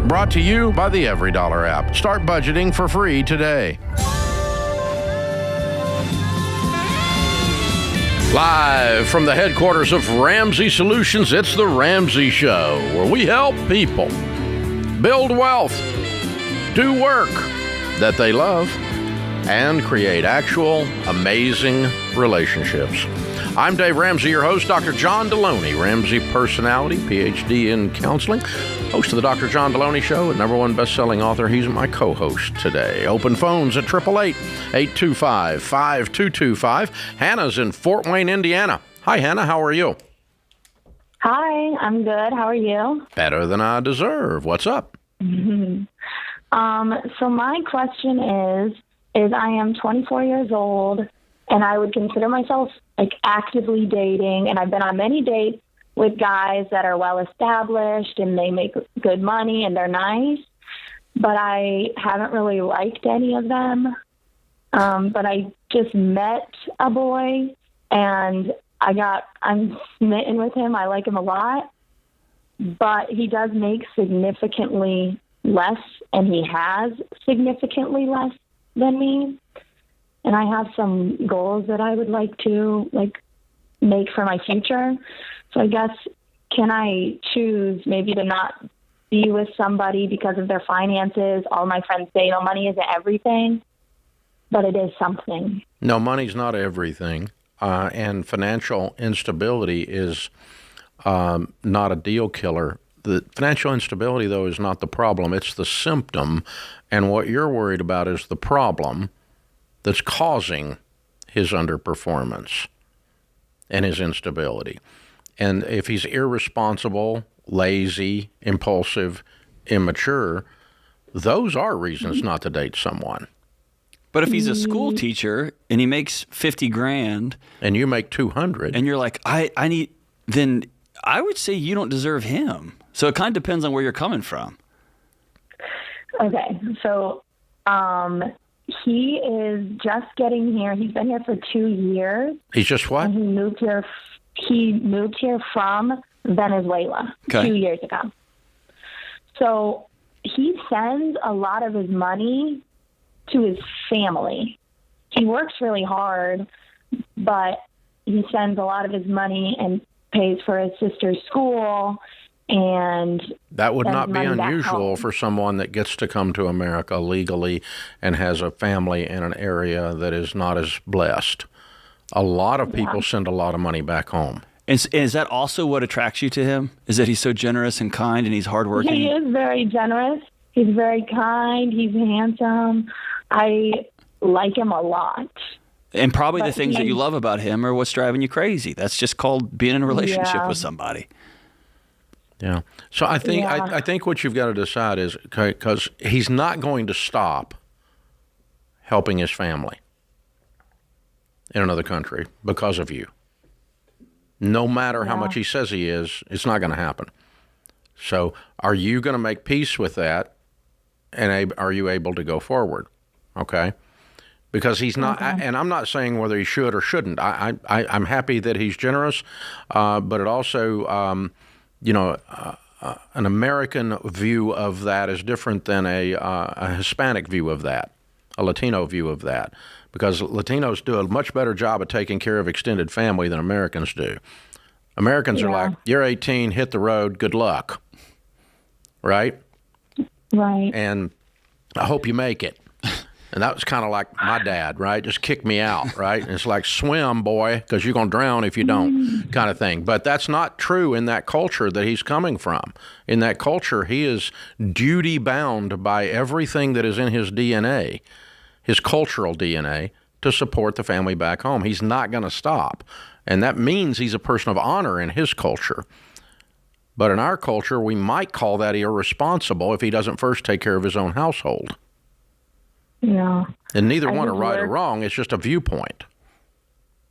brought to you by the EveryDollar app. Start budgeting for free today. Live from the headquarters of Ramsey Solutions, it's The Ramsey Show, where we help people build wealth, do work that they love, and create actual amazing relationships. I'm Dave Ramsey, your host, Dr. John Deloney, Ramsey personality, PhD in counseling, host of the Dr. John Deloney Show, and #1 best-selling author. He's my co-host today. Open phones at 888-825-5225. Hannah's in Fort Wayne, Indiana. Hi, Hannah. How are you? Hi, I'm good. How are you? Better than I deserve. What's up? So my question is I am 24 years old, and I would consider myself like actively dating, and I've been on many dates with guys that are well established and they make good money and they're nice, but I haven't really liked any of them. But I just met a boy and I'm smitten with him. I like him a lot, but he does make significantly less, and he has significantly less than me. And I have some goals that I would like to make for my future. So I guess, can I choose maybe to not be with somebody because of their finances? All my friends say, money isn't everything, but it is something. No, money's not everything. And financial instability is not a deal killer. The financial instability, though, is not the problem. It's the symptom. And what you're worried about is the problem that's causing his underperformance and his instability. And if he's irresponsible, lazy, impulsive, immature, those are reasons not to date someone. But if he's a school teacher and he makes $50,000 and you make $200, and you're like, I need, then I would say you don't deserve him. So it kind of depends on where you're coming from. Okay. So, he is just getting here. He's been here for 2 years. He's just what? And he moved here from Venezuela 2 years ago. So he sends a lot of his money to his family. He works really hard, but he sends a lot of his money and pays for his sister's school. And that would not be unusual for someone that gets to come to America legally and has a family in an area that is not as blessed. A lot of people send a lot of money back home. And is that also what attracts you to him? Is that he's so generous and kind and he's hardworking? He is very generous. He's very kind. He's handsome. I like him a lot. And probably the things that you love about him are what's driving you crazy. That's just called being in a relationship with somebody. Yeah. So I think what you've got to decide is, because he's not going to stop helping his family in another country because of you. No matter how much he says he is, it's not going to happen. So are you going to make peace with that, and are you able to go forward? Okay? Because he's not, and I'm not saying whether he should or shouldn't. I'm happy that he's generous, but it also... an American view of that is different than a Hispanic view of that, a Latino view of that, because Latinos do a much better job of taking care of extended family than Americans do. Americans are like, you're 18, hit the road, good luck, right? Right. And I hope you make it. And that was kind of like my dad, right? Just kick me out, right? And it's like, swim, boy, because you're going to drown if you don't, kind of thing. But that's not true in that culture that he's coming from. In that culture, he is duty-bound by everything that is in his DNA, his cultural DNA, to support the family back home. He's not going to stop. And that means he's a person of honor in his culture. But in our culture, we might call that irresponsible if he doesn't first take care of his own household. Yeah. And neither one are right or wrong. It's just a viewpoint.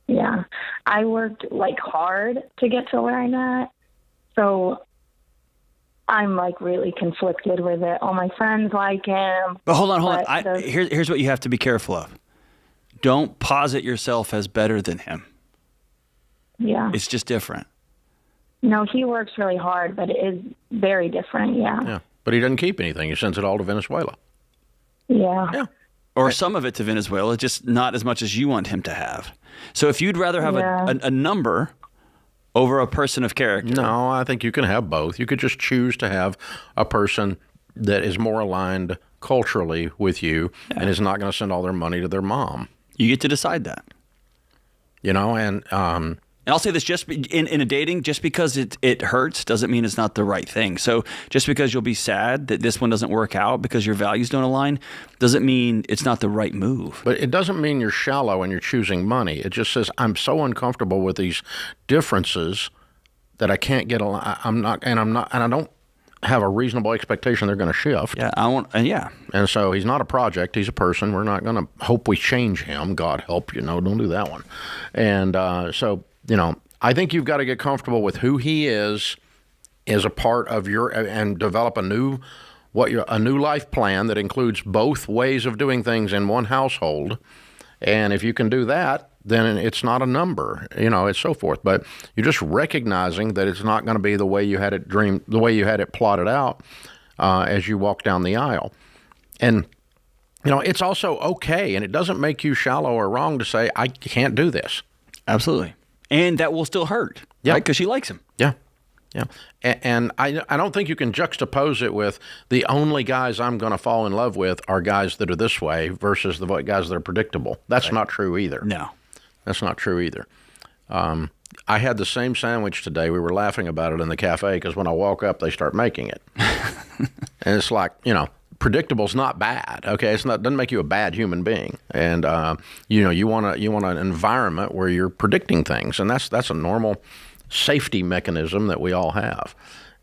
Yeah. I worked hard to get to where I'm at. So I'm really conflicted with it. All my friends like him. But hold on. Here's what you have to be careful of. Don't posit yourself as better than him. Yeah. It's just different. No, he works really hard, but it is very different. Yeah. Yeah. but he doesn't keep anything. He sends it all to Venezuela. Yeah. Yeah. Or some of it to Venezuela, just not as much as you want him to have. So if you'd rather have a number over a person of character. No, I think you can have both. You could just choose to have a person that is more aligned culturally with you and is not going to send all their money to their mom. You get to decide that. You know, and I'll say this, just in a dating, just because it hurts doesn't mean it's not the right thing. So just because you'll be sad that this one doesn't work out because your values don't align doesn't mean it's not the right move. But it doesn't mean you're shallow and you're choosing money. It just says, I'm so uncomfortable with these differences that I can't get along. And I don't have a reasonable expectation they're going to shift. Yeah, And so he's not a project. He's a person. We're not going to hope we change him. God help you. No, don't do that one. And so, you know, I think you've got to get comfortable with who he is as a part of your, and develop a new life plan that includes both ways of doing things in one household. And if you can do that, then it's not a number, you know, it's so forth. But you're just recognizing that it's not going to be the way you had it dreamed, the way you had it plotted out as you walk down the aisle. And, you know, it's also okay, and it doesn't make you shallow or wrong to say, I can't do this. Absolutely. And that will still hurt, right? Because she likes him. Yeah. Yeah. And I don't think you can juxtapose it with the only guys I'm going to fall in love with are guys that are this way versus the guys that are predictable. That's not true either. No. That's not true either. I had the same sandwich today. We were laughing about it in the cafe because when I walk up, they start making it. And it's like, you know, predictable's not bad. Okay, doesn't make you a bad human being. And you know, you want an environment where you're predicting things, and that's a normal safety mechanism that we all have.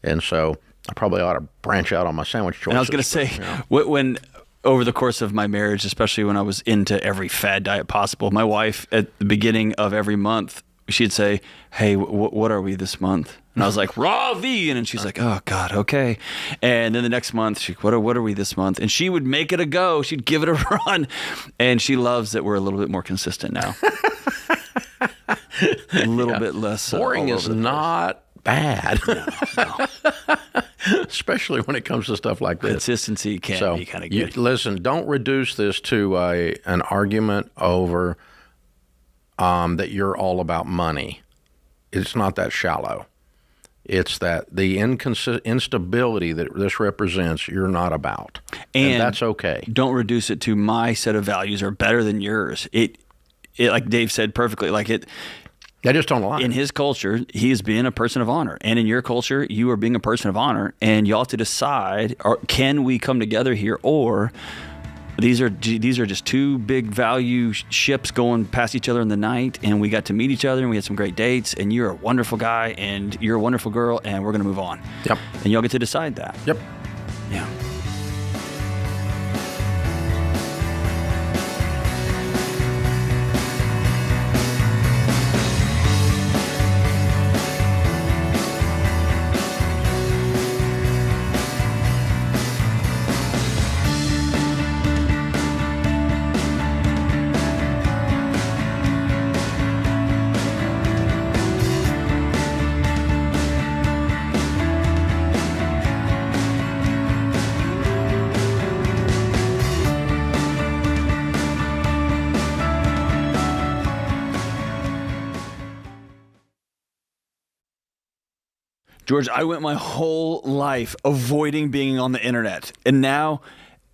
And so I probably ought to branch out on my sandwich choices. And I was going to say, when over the course of my marriage, especially when I was into every fad diet possible, my wife at the beginning of every month, she'd say, hey, what are we this month? And I was like, raw vegan. And she's like, oh, God, okay. And then the next month, what are we this month? And she would make it a go. She'd give it a run. And she loves that we're a little bit more consistent now. A little bit less. Boring is not bad. No. Especially when it comes to stuff like this. Consistency can be kind of good. Listen, don't reduce this to an argument over that you're all about money. It's not that shallow. It's that the instability that this represents, you're not about. And that's okay. Don't reduce it to my set of values are better than yours. It like Dave said perfectly, they just don't align. In his culture, he is being a person of honor. And in your culture, you are being a person of honor. And you have to decide, can we come together here? Or these are just two big value ships going past each other in the night. And we got to meet each other and we had some great dates. And you're a wonderful guy and you're a wonderful girl. And we're going to move on. Yep. And y'all get to decide that. Yep. Yeah. George, I went my whole life avoiding being on the internet. And now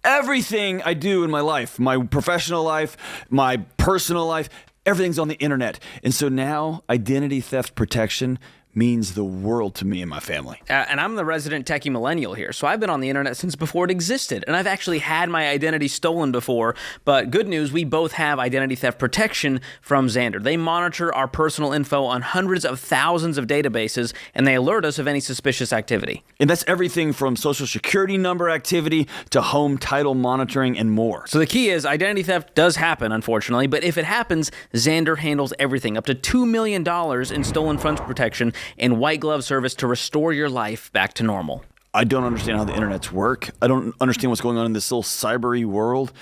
everything I do in my life, my professional life, my personal life, everything's on the internet. And so now identity theft protection means the world to me and my family. And I'm the resident techie millennial here, so I've been on the internet since before it existed, and I've actually had my identity stolen before, but good news, we both have identity theft protection from Xandr. They monitor our personal info on hundreds of thousands of databases, and they alert us of any suspicious activity. And that's everything from social security number activity to home title monitoring and more. So the key is identity theft does happen, unfortunately, but if it happens, Xandr handles everything, up to $2 million in stolen funds protection and white glove service to restore your life back to normal. I don't understand how the internets work. I don't understand what's going on in this little cybery world.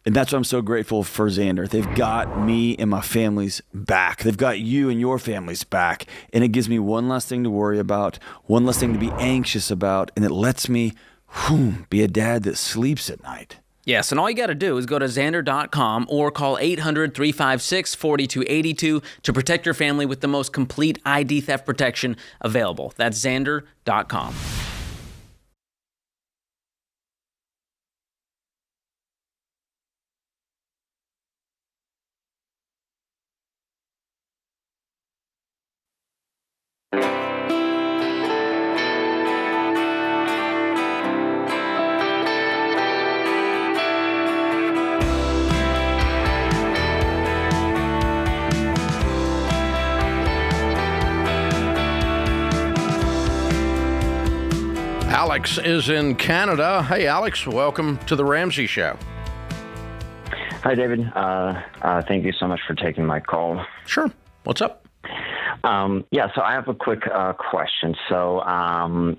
And that's why I'm so grateful for Xandr. They've got me and my family's back. They've got you and your family's back. And it gives me one less thing to worry about, one less thing to be anxious about, and it lets me Be a dad that sleeps at night. Yes, and all you got to do is go to Xandr.com or call 800-356-4282 to protect your family with the most complete ID theft protection available. That's Xandr.com. Alex is in Canada. Hey, Alex, welcome to the Ramsey Show. Hi, David. Thank you so much for taking my call. Sure. What's up? So I have a quick question. So a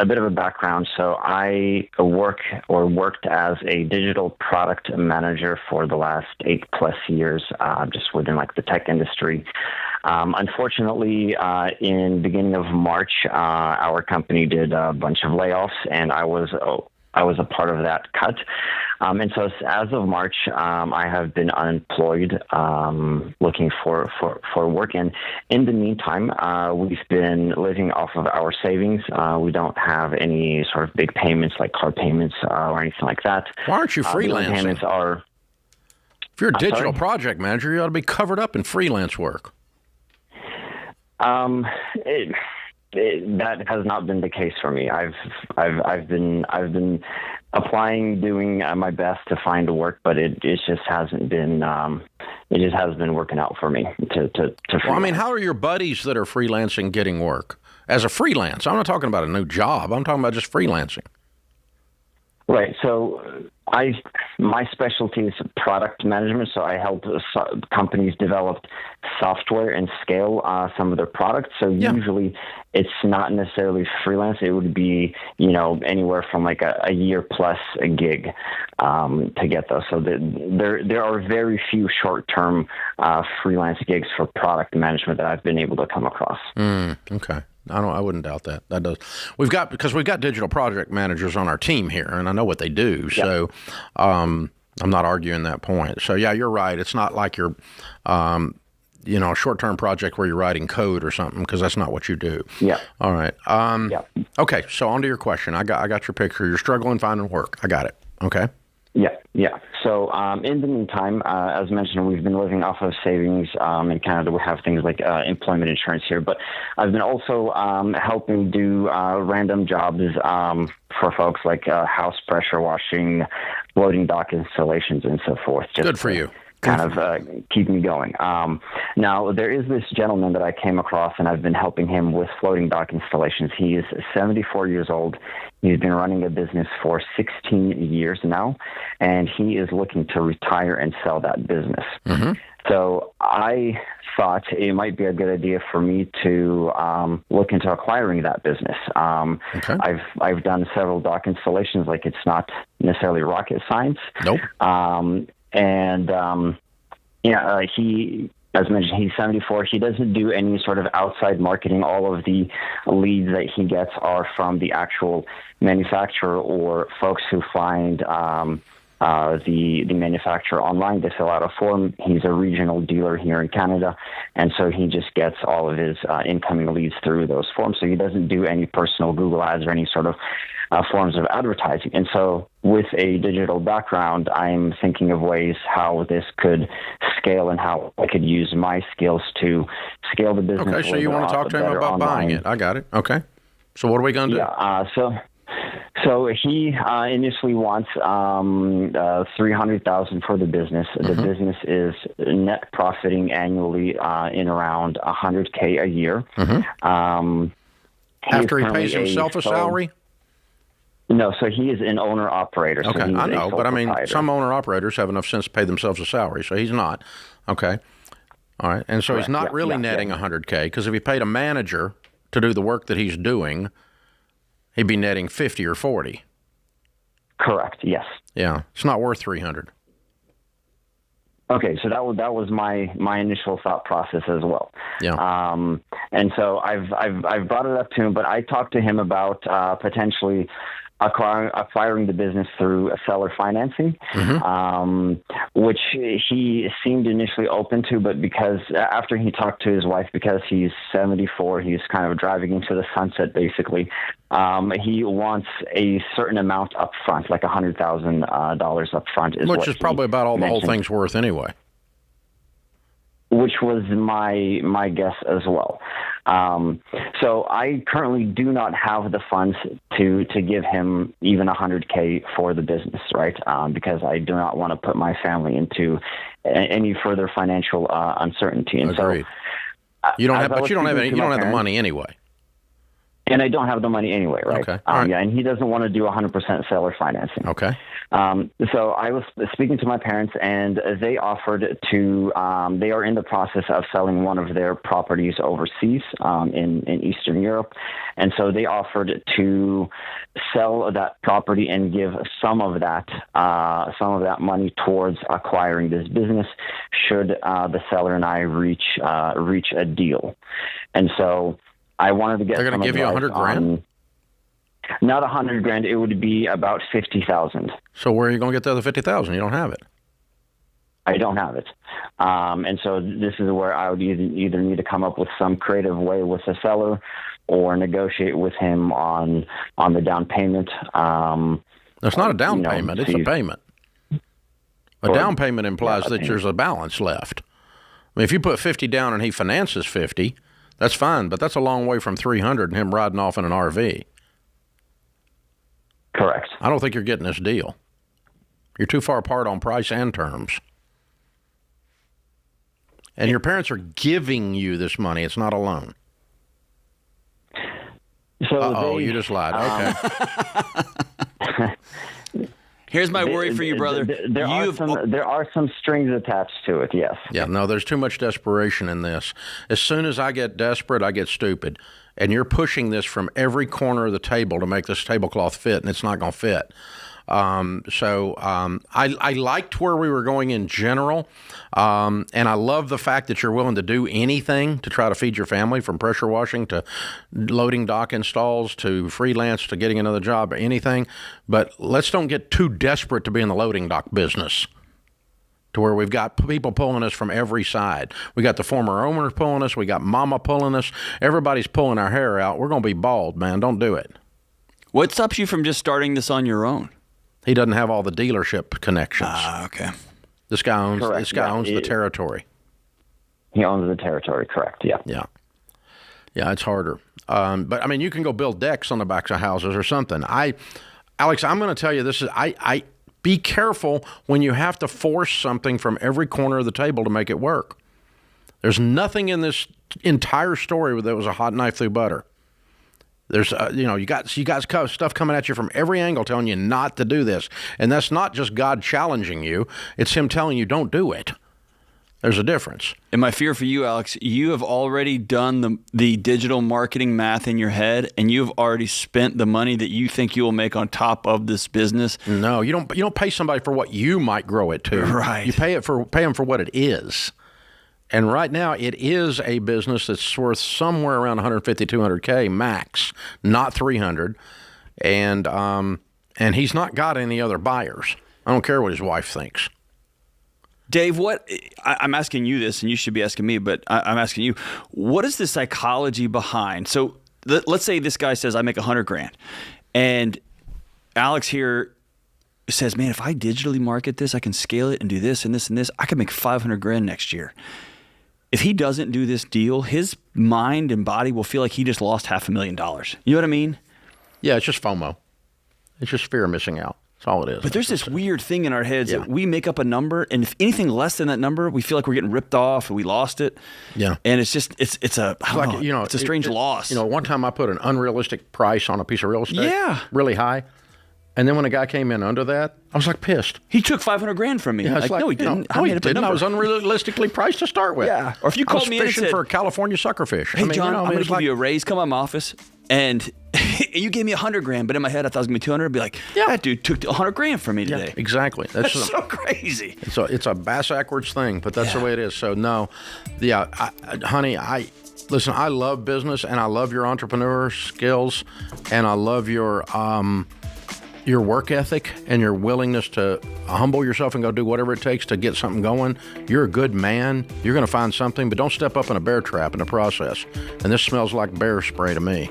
bit of a background. So I worked as a digital product manager for the last 8+ years, just within like the tech industry. Unfortunately, in beginning of March, our company did a bunch of layoffs, and I was a part of that cut. And so as of March, I have been unemployed, looking for work. And in the meantime, we've been living off of our savings. We don't have any sort of big payments like car payments or anything like that. Why aren't you The freelancing? payments are. If you're a digital sorry? project manager, you ought to be covered up in freelance work. That has not been the case for me. I've been applying, doing my best to find work, but it just hasn't been working out for me to Well, I mean, how are your buddies that are freelancing getting work as a freelance? I'm not talking about a new job. I'm talking about just freelancing. Right. So my specialty is product management. So I help companies develop software and scale some of their products. So usually it's not necessarily freelance. It would be, anywhere from like a year plus a gig to get those. So there are very few short-term freelance gigs for product management that I've been able to come across. Okay. I wouldn't doubt that. That does. We've got digital project managers on our team here, and I know what they do. Yeah. So I'm not arguing that point. So yeah, you're right. It's not like you're, a short-term project where you're writing code or something, because that's not what you do. Yeah. All right. Yeah. Okay. So on to your question. I got your picture. You're struggling finding work. I got it. Okay. Yeah. So in the meantime, as mentioned, we've been living off of savings. In Canada, we have things like employment insurance here, but I've been also helping do random jobs for folks like house pressure washing, floating dock installations, and so forth. Good for you. Kind of keep me going. Now, there is this gentleman that I came across, and I've been helping him with floating dock installations. He is 74 years old. He's been running a business for 16 years now, and he is looking to retire and sell that business. Mm-hmm. So I thought it might be a good idea for me to look into acquiring that business. Okay. I've done several dock installations. Like, it's not necessarily rocket science. Nope. He, as mentioned, he's 74. He doesn't do any sort of outside marketing. All of the leads that he gets are from the actual manufacturer or folks who find the manufacturer online to fill out a form. He's a regional dealer here in Canada, and so he just gets all of his incoming leads through those forms. So he doesn't do any personal Google ads or any sort of forms of advertising. And so with a digital background, I'm thinking of ways how this could scale and how I could use my skills to scale the business. Okay, so you want to talk to him about buying it. I got it. Okay. So what are we going to do? Yeah, so he initially wants $300,000 for the business. Mm-hmm. The business is net profiting annually in around $100K a year. Mm-hmm. After he pays himself a salary? No, so he is an owner-operator. Okay, so I know, but I mean, some owner-operators have enough sense to pay themselves a salary, so he's not. Okay. All right. And so he's not really netting $100K, because if he paid a manager to do the work that he's doing, he'd be netting 50 or 40. Correct, yes. Yeah, it's not worth 300. Okay, so that was my initial thought process as well. Yeah. And so I've brought it up to him, but I talked to him about potentially acquiring the business through a seller financing, which he seemed initially open to, but because after he talked to his wife, because he's 74, he's kind of driving into the sunset basically. He wants a certain amount up front, like $100,000 up front. Which is probably about all the whole thing's worth anyway. Which was my guess as well. So I currently do not have the funds to give him even $100K for the business, right? Because I do not want to put my family into any further financial uncertainty. And Agreed. So you don't have the money anyway. And I don't have the money anyway, right? Okay. Right. Yeah, and he doesn't want to do 100% seller financing. Okay. So I was speaking to my parents, and they offered to. They are in the process of selling one of their properties overseas in Eastern Europe, and so they offered to sell that property and give some of that money towards acquiring this business, should the seller and I reach a deal, and so. I wanted to get. They're going to give you $100,000. Not $100,000. It would be about $50,000. So where are you going to get the other $50,000? You don't have it. I don't have it, and so this is where I would either need to come up with some creative way with the seller, or negotiate with him on the down payment. That's not a down payment; it's a payment. A down payment implies that there's a balance left. I mean, if you put 50 down and he finances 50. That's fine, but that's a long way from 300 and him riding off in an RV. Correct. I don't think you're getting this deal. You're too far apart on price and terms. And your parents are giving you this money. It's not a loan. So you just lied. Okay. Here's my worry for you, brother. There are some strings attached to it, yes. Yeah, no, there's too much desperation in this. As soon as I get desperate, I get stupid. And you're pushing this from every corner of the table to make this tablecloth fit, and it's not going to fit. I liked where we were going in general, and I love the fact that you're willing to do anything to try to feed your family, from pressure washing to loading dock installs to freelance to getting another job or anything. But let's don't get too desperate to be in the loading dock business, to where we've got people pulling us from every side. We got the former owners pulling us. We got mama pulling us. Everybody's pulling our hair out. We're going to be bald, man. Don't do it. What stops you from just starting this on your own? He doesn't have all the dealership connections. Okay. This guy owns the territory. He owns the territory, correct, yeah. Yeah, it's harder. But, I mean, you can go build decks on the backs of houses or something. Alex, I'm going to tell you this. Be careful when you have to force something from every corner of the table to make it work. There's nothing in this entire story that was a hot knife through butter. There's, you got stuff coming at you from every angle telling you not to do this. And that's not just God challenging you. It's him telling you don't do it. There's a difference. And my fear for you, Alex, you have already done the digital marketing math in your head, and you've already spent the money that you think you will make on top of this business. No, you don't pay somebody for what you might grow it to. Right. You pay them for what it is. And right now, it is a business that's worth somewhere around 150, 200K max, not 300. And he's not got any other buyers. I don't care what his wife thinks. Dave, I'm asking you this, and you should be asking me, but I'm asking you, what is the psychology behind? So let's say this guy says, I make $100,000, and Alex here says, man, if I digitally market this, I can scale it and do this and this and this. I could make $500,000 next year. If he doesn't do this deal, his mind and body will feel like he just lost $500,000. You know what I mean? Yeah, it's just FOMO. It's just fear of missing out. That's all it is. But there's this weird thing in our heads that we make up a number, and if anything less than that number, we feel like we're getting ripped off and we lost it. Yeah. And it's just it's a strange loss. One time I put an unrealistic price on a piece of real estate. Yeah. Really high. And then when a guy came in under that, I was like pissed. He took $500,000 from me. Yeah, no, he didn't. No, he didn't. I was unrealistically priced to start with. Yeah. Or if you called me and fishing said, for a California suckerfish. Hey, John, I'm going to give you a raise. Come to my office. And you gave me $100,000, but in my head I thought it was going to be $200,000. I'd be like, that dude took $100,000 from me today. Yeah, exactly. That's so crazy. It's a bass-backwards thing, but that's the way it is. So, no. Yeah, honey, listen, I love business, and I love your entrepreneur skills, and I love your your work ethic and your willingness to humble yourself and go do whatever it takes to get something going, you're a good man. You're going to find something, but don't step up in a bear trap in the process. And this smells like bear spray to me.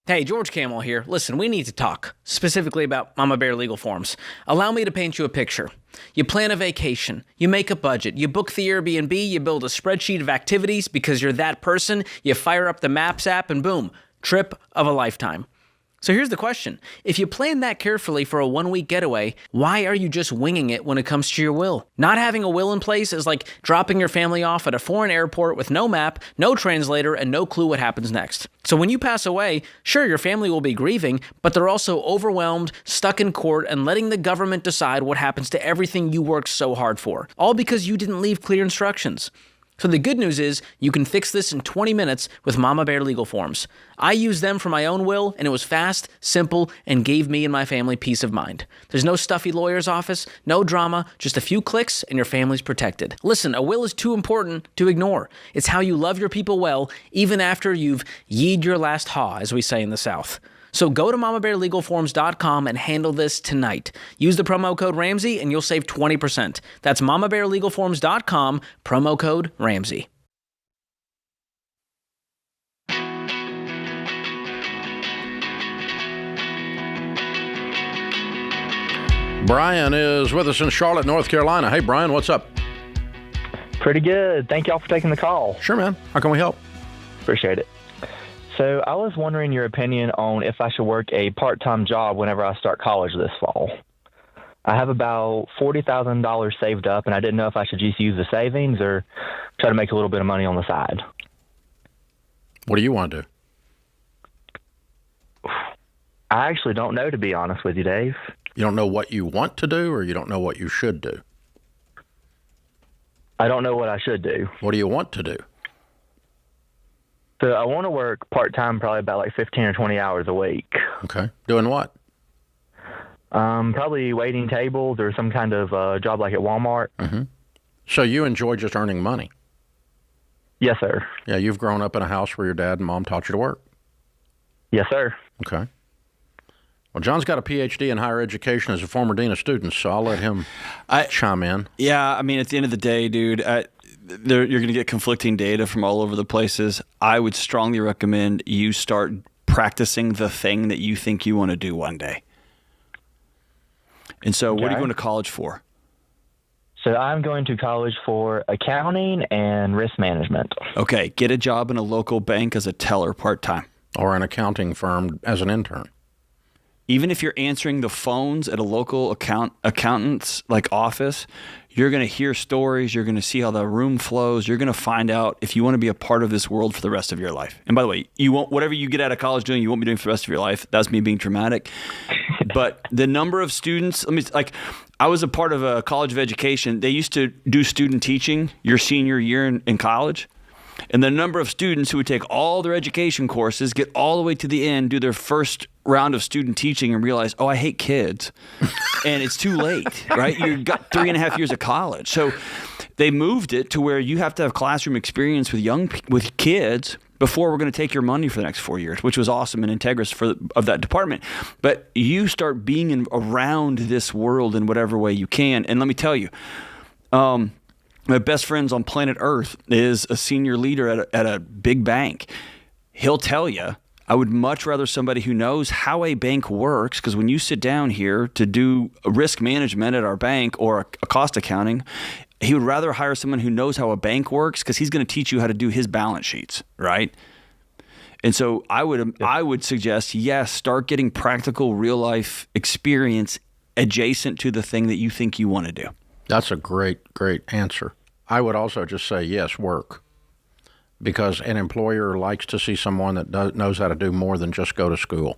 Hey, George Kamel here. Listen, we need to talk, specifically about Mama Bear legal forms. Allow me to paint you a picture. You plan a vacation, you make a budget, you book the Airbnb, you build a spreadsheet of activities because you're that person, you fire up the Maps app, and boom, trip of a lifetime. So here's the question. If you plan that carefully for a 1-week getaway, why are you just winging it when it comes to your will? Not having a will in place is like dropping your family off at a foreign airport with no map, no translator, and no clue what happens next. So when you pass away, sure, your family will be grieving, but they're also overwhelmed, stuck in court, and letting the government decide what happens to everything you worked so hard for. All because you didn't leave clear instructions. So the good news is you can fix this in 20 minutes with Mama Bear legal forms. I used them for my own will, and it was fast, simple, and gave me and my family peace of mind. There's no stuffy lawyer's office, no drama, just a few clicks, and your family's protected. Listen, a will is too important to ignore. It's how you love your people well, even after you've yeed your last haw, as we say in the South. So go to mamabearlegalforms.com and handle this tonight. Use the promo code Ramsey and you'll save 20%. That's mamabearlegalforms.com, promo code Ramsey. Brian is with us in Charlotte, North Carolina. Hey, Brian, what's up? Pretty good. Thank y'all for taking the call. Sure, man. How can we help? Appreciate it. So I was wondering your opinion on if I should work a part-time job whenever I start college this fall. I have about $40,000 saved up, and I didn't know if I should just use the savings or try to make a little bit of money on the side. What do you want to do? I actually don't know, to be honest with you, Dave. You don't know what you want to do, or you don't know what you should do? I don't know what I should do. What do you want to do? So I want to work part-time, probably about like 15 or 20 hours a week. Okay. Doing what? Probably waiting tables or some kind of job like at Walmart. Mm-hmm. So you enjoy just earning money? Yes, sir. Yeah, you've grown up in a house where your dad and mom taught you to work? Yes, sir. Okay. Well, John's got a PhD in higher education as a former dean of students, so I'll let him chime in. Yeah, I mean, at the end of the day, dude, you're going to get conflicting data from all over the places. I would strongly recommend you start practicing the thing that you think you want to do one day. And so what are you going to college for? So I'm going to college for accounting and risk management. Okay, get a job in a local bank as a teller part-time. Or an accounting firm as an intern. Even if you're answering the phones at a local accountant's like office, you're going to hear stories. You're going to see how the room flows. You're going to find out if you want to be a part of this world for the rest of your life. And by the way, you won't, whatever you get out of college doing, you won't be doing for the rest of your life. That's me being dramatic. But the number of students, I was a part of a college of education. They used to do student teaching your senior year in college. And the number of students who would take all their education courses, get all the way to the end, do their first round of student teaching and realize, oh, I hate kids. And it's too late, right? You've got 3.5 years of college. So they moved it to where you have to have classroom experience with kids before we're going to take your money for the next 4 years, which was awesome and integrous of that department. But you start being around this world in whatever way you can. And let me tell you, my best friends on planet Earth is a senior leader at a big bank. He'll tell you, I would much rather somebody who knows how a bank works, because when you sit down here to do risk management at our bank or a cost accounting, he would rather hire someone who knows how a bank works, because he's going to teach you how to do his balance sheets, right? And so I would suggest, yes, start getting practical real life experience adjacent to the thing that you think you want to do. That's a great answer. I would also just say, yes, work. Because an employer likes to see someone that knows how to do more than just go to school.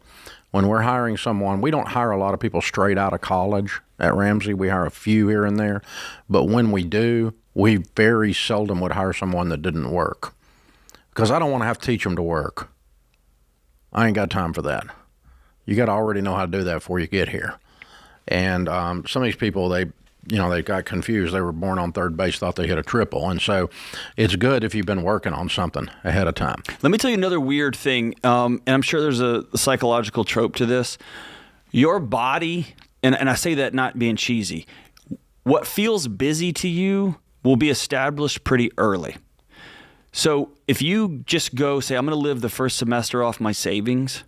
When we're hiring someone, we don't hire a lot of people straight out of college at Ramsey. We hire a few here and there. But when we do, we very seldom would hire someone that didn't work. Because I don't want to have to teach them to work. I ain't got time for that. You got to already know how to do that before you get here. And some of these people, they got confused. They were born on third base, thought they hit a triple. And so it's good if you've been working on something ahead of time. Let me tell you another weird thing, and I'm sure there's a psychological trope to this. Your body, and I say that not being cheesy, what feels busy to you will be established pretty early. So if you just go say, I'm going to live the first semester off my savings,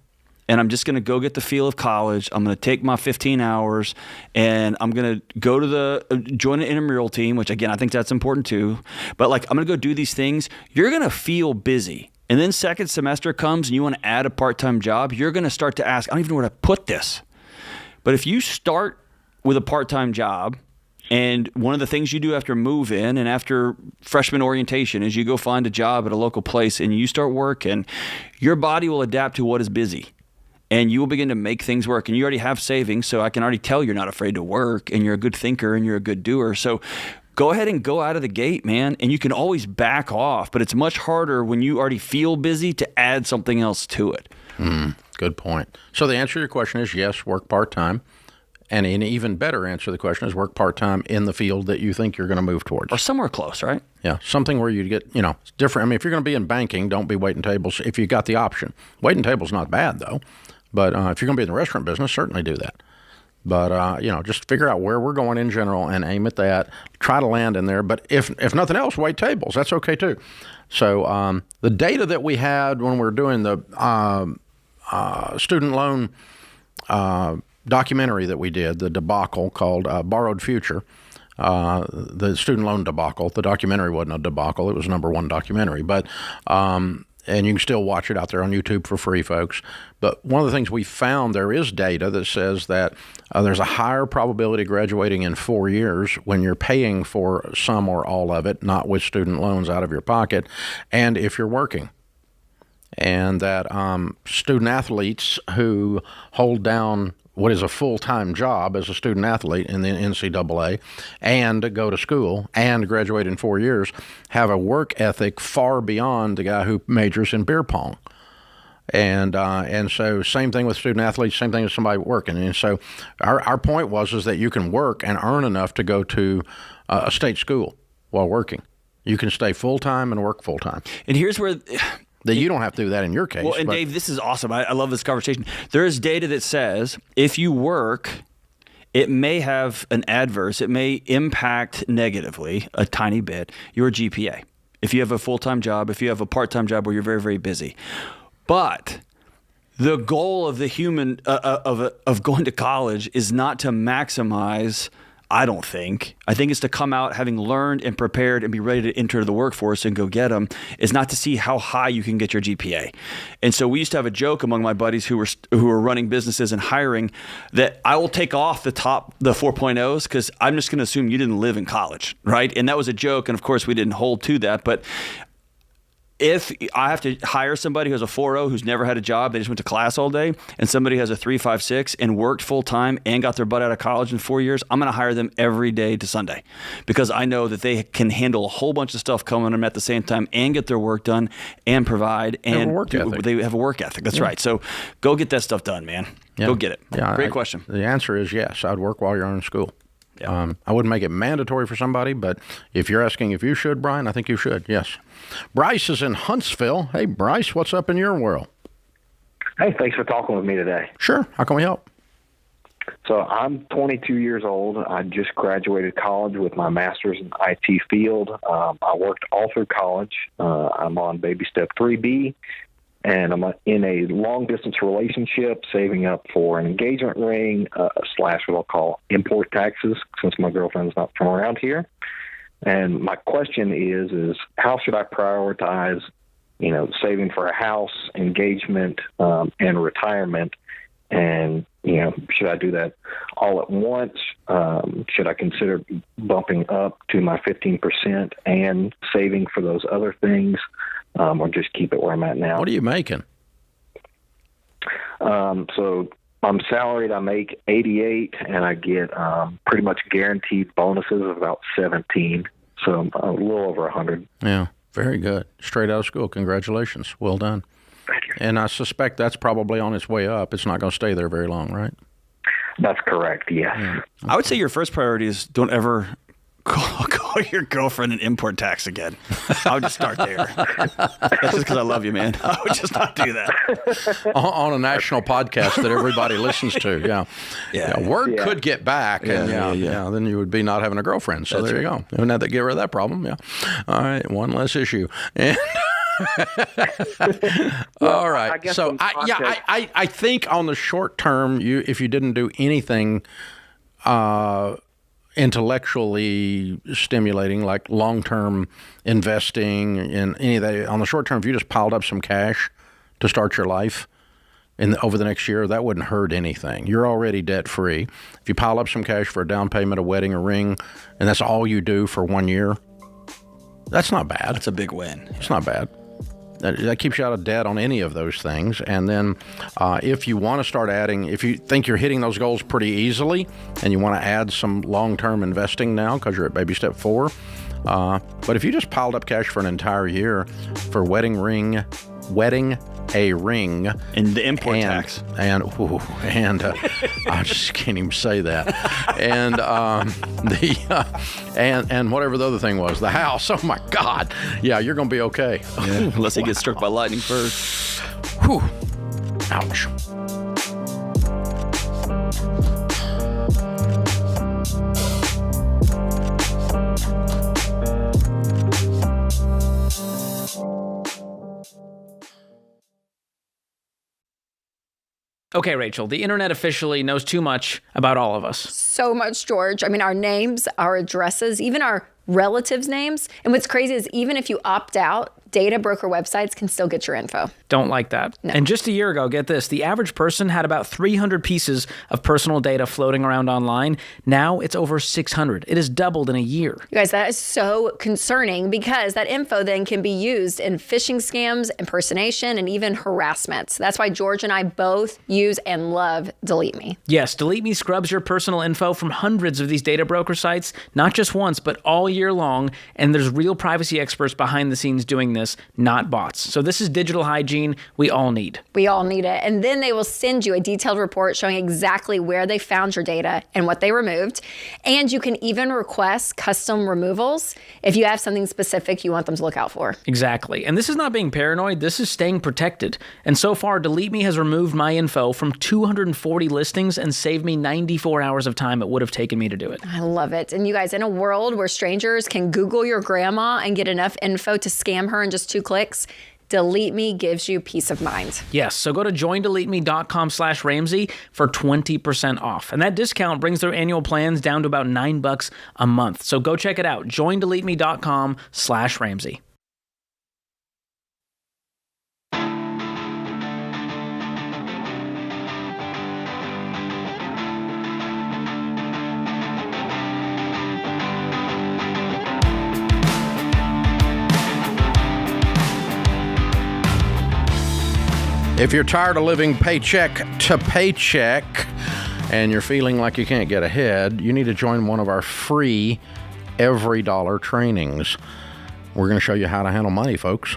and I'm just going to go get the feel of college. I'm going to take my 15 hours, and I'm going to go to join an intramural team, which, again, I think that's important too. But, like, I'm going to go do these things. You're going to feel busy. And then second semester comes, and you want to add a part-time job. You're going to start to ask, I don't even know where to put this. But if you start with a part-time job, and one of the things you do after move-in and after freshman orientation is you go find a job at a local place, and you start working, your body will adapt to what is busy. And you will begin to make things work. And you already have savings, so I can already tell you're not afraid to work, and you're a good thinker, and you're a good doer. So go ahead and go out of the gate, man. And you can always back off, but it's much harder when you already feel busy to add something else to it. Good point. So the answer to your question is yes, work part-time. And an even better answer to the question is work part-time in the field that you think you're going to move towards. Or somewhere close, right? Yeah, something where you get, different. I mean, if you're going to be in banking, don't be waiting tables if you got the option. Waiting tables not bad, though. But if you're going to be in the restaurant business, certainly do that. But, just figure out where we're going in general and aim at that. Try to land in there. But if nothing else, wait tables. That's okay, too. So the data that we had when we were doing the student loan documentary that we did, the debacle called Borrowed Future, the student loan debacle. The documentary wasn't a debacle. It was #1 documentary. But and you can still watch it out there on YouTube for free, folks. But one of the things we found, there is data that says that there's a higher probability of graduating in 4 years when you're paying for some or all of it, not with student loans out of your pocket, and if you're working. And that student athletes who hold down what is a full-time job as a student athlete in the NCAA and go to school and graduate in 4 years have a work ethic far beyond the guy who majors in beer pong. And so same thing with student athletes, same thing with somebody working. And so our point is that you can work and earn enough to go to a state school while working. You can stay full-time and work full-time. And here's where... That you don't have to do that in your case. Well, and Dave, this is awesome. I love this conversation. There is data that says if you work, it may have an adverse, it may impact negatively a tiny bit your GPA. If you have a full-time job, if you have a part-time job where you're very, very busy. But the goal of the human, of going to college is not to maximize, I don't think. I think it's to come out having learned and prepared and be ready to enter the workforce and go get them. It's not to see how high you can get your GPA. And so we used to have a joke among my buddies who were running businesses and hiring that I will take off the 4.0s because I'm just going to assume you didn't live in college, right? And that was a joke. And of course we didn't hold to that. But if I have to hire somebody who has a 4.0 who's never had a job, they just went to class all day, and somebody has a 3.56 and worked full time and got their butt out of college in 4 years, I'm going to hire them every day to Sunday because I know that they can handle a whole bunch of stuff coming at them at the same time and get their work done and provide. And they have a work ethic. That's right. So go get that stuff done, man. Yeah. Go get it. Yeah, Great question. The answer is yes. I'd work while you're in school. Yeah. I wouldn't make it mandatory for somebody, but if you're asking if you should, Brian, I think you should, yes. Bryce is in Huntsville. Hey, Bryce, what's up in your world? Hey, thanks for talking with me today. Sure. How can we help? So I'm 22 years old. I just graduated college with my master's in IT field. I worked all through college. I'm on baby step 3B. And I'm in a long-distance relationship, saving up for an engagement ring / what I'll call import taxes, since my girlfriend's not from around here. And my question is how should I prioritize, saving for a house, engagement, and retirement? And, should I do that all at once? Should I consider bumping up to my 15% and saving for those other things? Or just keep it where I'm at now. What are you making? So I'm salaried. I make 88, and I get pretty much guaranteed bonuses of about 17. So a little over 100. Yeah, very good. Straight out of school. Congratulations. Well done. Thank you. And I suspect that's probably on its way up. It's not going to stay there very long, right? That's correct, yes. Yeah. I would say your first priority is don't ever call your girlfriend an import tax again. I would just start there. That's just because I love you, man. I would just not do that. On a national podcast that everybody listens to, yeah. Word could get back, and then you would be not having a girlfriend. So there you go. You wouldn't have to get rid of that problem, yeah. All right, one less issue. And all right. So I think on the short term, if you didn't do anything intellectually stimulating, like long-term investing in any of that, on the short term, if you just piled up some cash to start your life over the next year, that wouldn't hurt anything. You're already debt-free. If you pile up some cash for a down payment, a wedding, a ring, and that's all you do for 1 year, that's not bad. That's a big win. It's not bad. That keeps you out of debt on any of those things. And then if you want to start adding, if you think you're hitting those goals pretty easily and you want to add some long-term investing now because you're at baby step 4, but if you just piled up cash for an entire year for wedding a ring and the import tax and I just can't even say that, and and whatever the other thing was, the house. Oh my God, yeah, you're gonna be okay. Yeah, unless he gets struck by lightning first. Whew. Ouch. Okay, Rachel, the internet officially knows too much about all of us. So much, George. I mean, our names, our addresses, even our relatives' names. And what's crazy is even if you opt out, data broker websites can still get your info. Don't like that. No. And just a year ago, get this, the average person had about 300 pieces of personal data floating around online. Now it's over 600. It has doubled in a year. You guys, that is so concerning because that info then can be used in phishing scams, impersonation, and even harassment. That's why George and I both use and love Delete Me. Yes, Delete Me scrubs your personal info from hundreds of these data broker sites, not just once, but all year long. And there's real privacy experts behind the scenes doing this, not bots. So this is digital hygiene we all need. We all need it. And then they will send you a detailed report showing exactly where they found your data and what they removed. And you can even request custom removals if you have something specific you want them to look out for. Exactly. And this is not being paranoid. This is staying protected. And so far, Delete Me has removed my info from 240 listings and saved me 94 hours of time it would have taken me to do it. I love it. And you guys, in a world where strangers can Google your grandma and get enough info to scam her in just 2 clicks, Delete Me gives you peace of mind. Yes, so go to joindeleteme.com/Ramsey for 20% off. And that discount brings their annual plans down to about $9 a month. So go check it out, joindeleteme.com/Ramsey. If you're tired of living paycheck to paycheck and you're feeling like you can't get ahead, you need to join one of our free Every Dollar trainings. We're going to show you how to handle money, folks.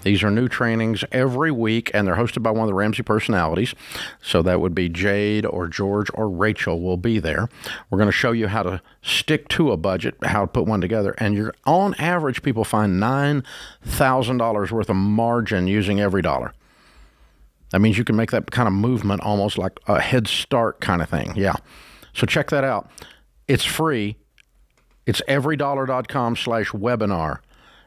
These are new trainings every week, and they're hosted by one of the Ramsey personalities. So that would be Jade or George or Rachel will be there. We're going to show you how to stick to a budget, how to put one together. And you're on average, people find $9,000 worth of margin using every dollar. That means you can make that kind of movement almost like a head start kind of thing. Yeah. So check that out. It's free. It's everydollar.com/webinar.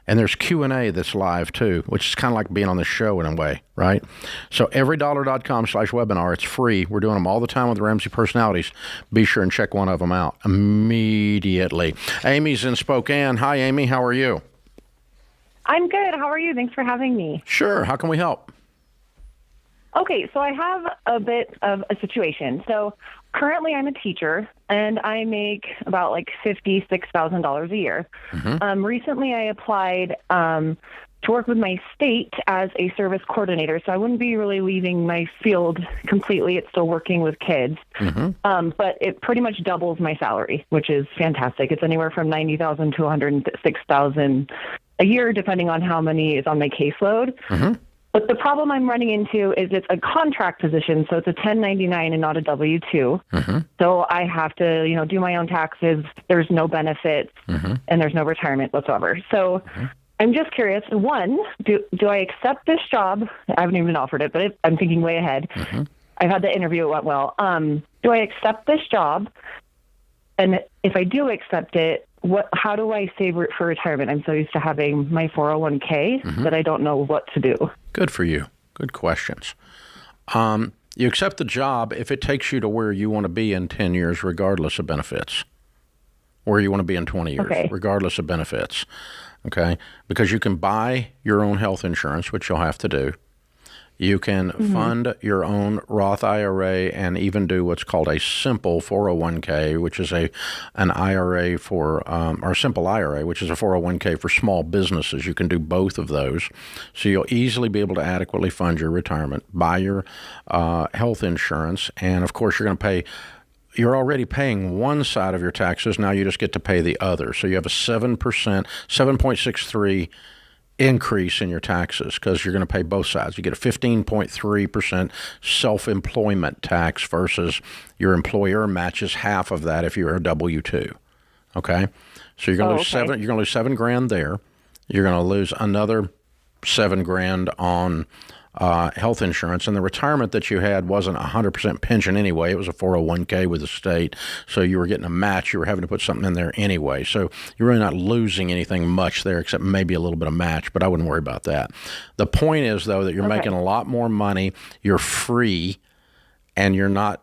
And there's Q&A that's live too, which is kind of like being on the show in a way, right? So everydollar.com/webinar. It's free. We're doing them all the time with the Ramsey personalities. Be sure and check one of them out immediately. Amy's in Spokane. Hi, Amy. How are you? I'm good. How are you? Thanks for having me. Sure. How can we help? Okay, so I have a bit of a situation. So currently I'm a teacher, and I make about like $56,000 a year. Mm-hmm. Recently I applied to work with my state as a service coordinator, so I wouldn't be really leaving my field completely. It's still working with kids. Mm-hmm. But it pretty much doubles my salary, which is fantastic. It's anywhere from $90,000 to $106,000 a year, depending on how many is on my caseload. Mm-hmm. But the problem I'm running into is it's a contract position, so it's a 1099 and not a W-2. So I have to, do my own taxes. There's no benefits, and there's no retirement whatsoever. So I'm just curious. One, do I accept this job? I haven't even offered it, but I'm thinking way ahead. I've had the interview. It went well. Do I accept this job? And if I do accept it, how do I save for retirement? I'm so used to having my 401k that I don't know what to do. Good for you. Good questions. You accept the job if it takes you to where you want to be in 10 years, regardless of benefits. Where you want to be in 20 years, regardless of benefits. Okay? Because you can buy your own health insurance, which you'll have to do. You can fund your own Roth IRA and even do what's called a simple 401k, which is an IRA or simple IRA, which is a 401k for small businesses. You can do both of those. So you'll easily be able to adequately fund your retirement, buy your health insurance, and of course you're already paying one side of your taxes. Now you just get to pay the other. So you have a 7.63 increase in your taxes because you're going to pay both sides. You get a 15.3% self-employment tax versus your employer matches half of that if you're a W-2. Okay? So you're going to lose $7,000 there. You're going to lose another $7,000 on health insurance, and the retirement that you had wasn't 100% pension anyway. It was a 401k with the state, so you were getting a match. You were having to put something in there anyway, so you're really not losing anything much there except maybe a little bit of match, but I wouldn't worry about that. The point is, though, that you're making a lot more money, you're free, and you're not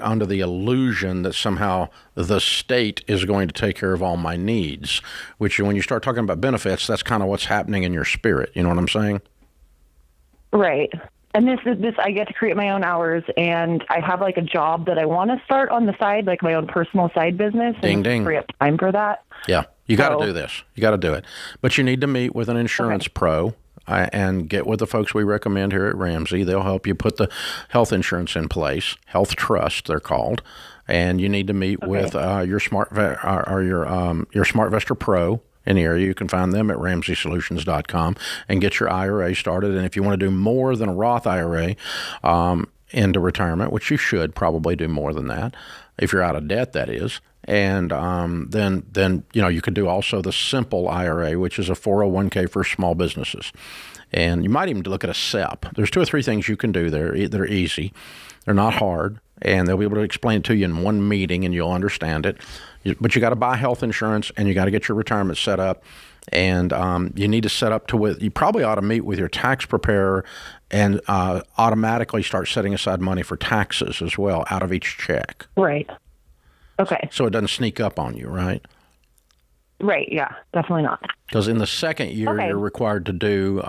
under the illusion that somehow the state is going to take care of all my needs, which when you start talking about benefits, that's kind of what's happening in your spirit. You know what I'm saying? Right. And this I get to create my own hours, and I have like a job that I want to start on the side, like my own personal side business. Ding, ding. Free up time for that. Yeah. You got to do this. You got to do it. But you need to meet with an insurance pro and get with the folks we recommend here at Ramsey. They'll help you put the health insurance in place, health trust they're called. And you need to meet with your SmartVestor Pro in the area. You can find them at RamseySolutions.com and get your IRA started. And if you want to do more than a Roth IRA into retirement, which you should probably do more than that, if you're out of debt, that is. And then you could do also the simple IRA, which is a 401k for small businesses. And you might even look at a SEP. There's 2 or 3 things you can do there. They're easy. They're not hard. And they'll be able to explain it to you in one meeting, and you'll understand it. But you got to buy health insurance, and you got to get your retirement set up. And you need to set up you probably ought to meet with your tax preparer and automatically start setting aside money for taxes as well out of each check. Right. Okay. So it doesn't sneak up on you, right? Right, yeah, definitely not. Because in the second year, you're required to do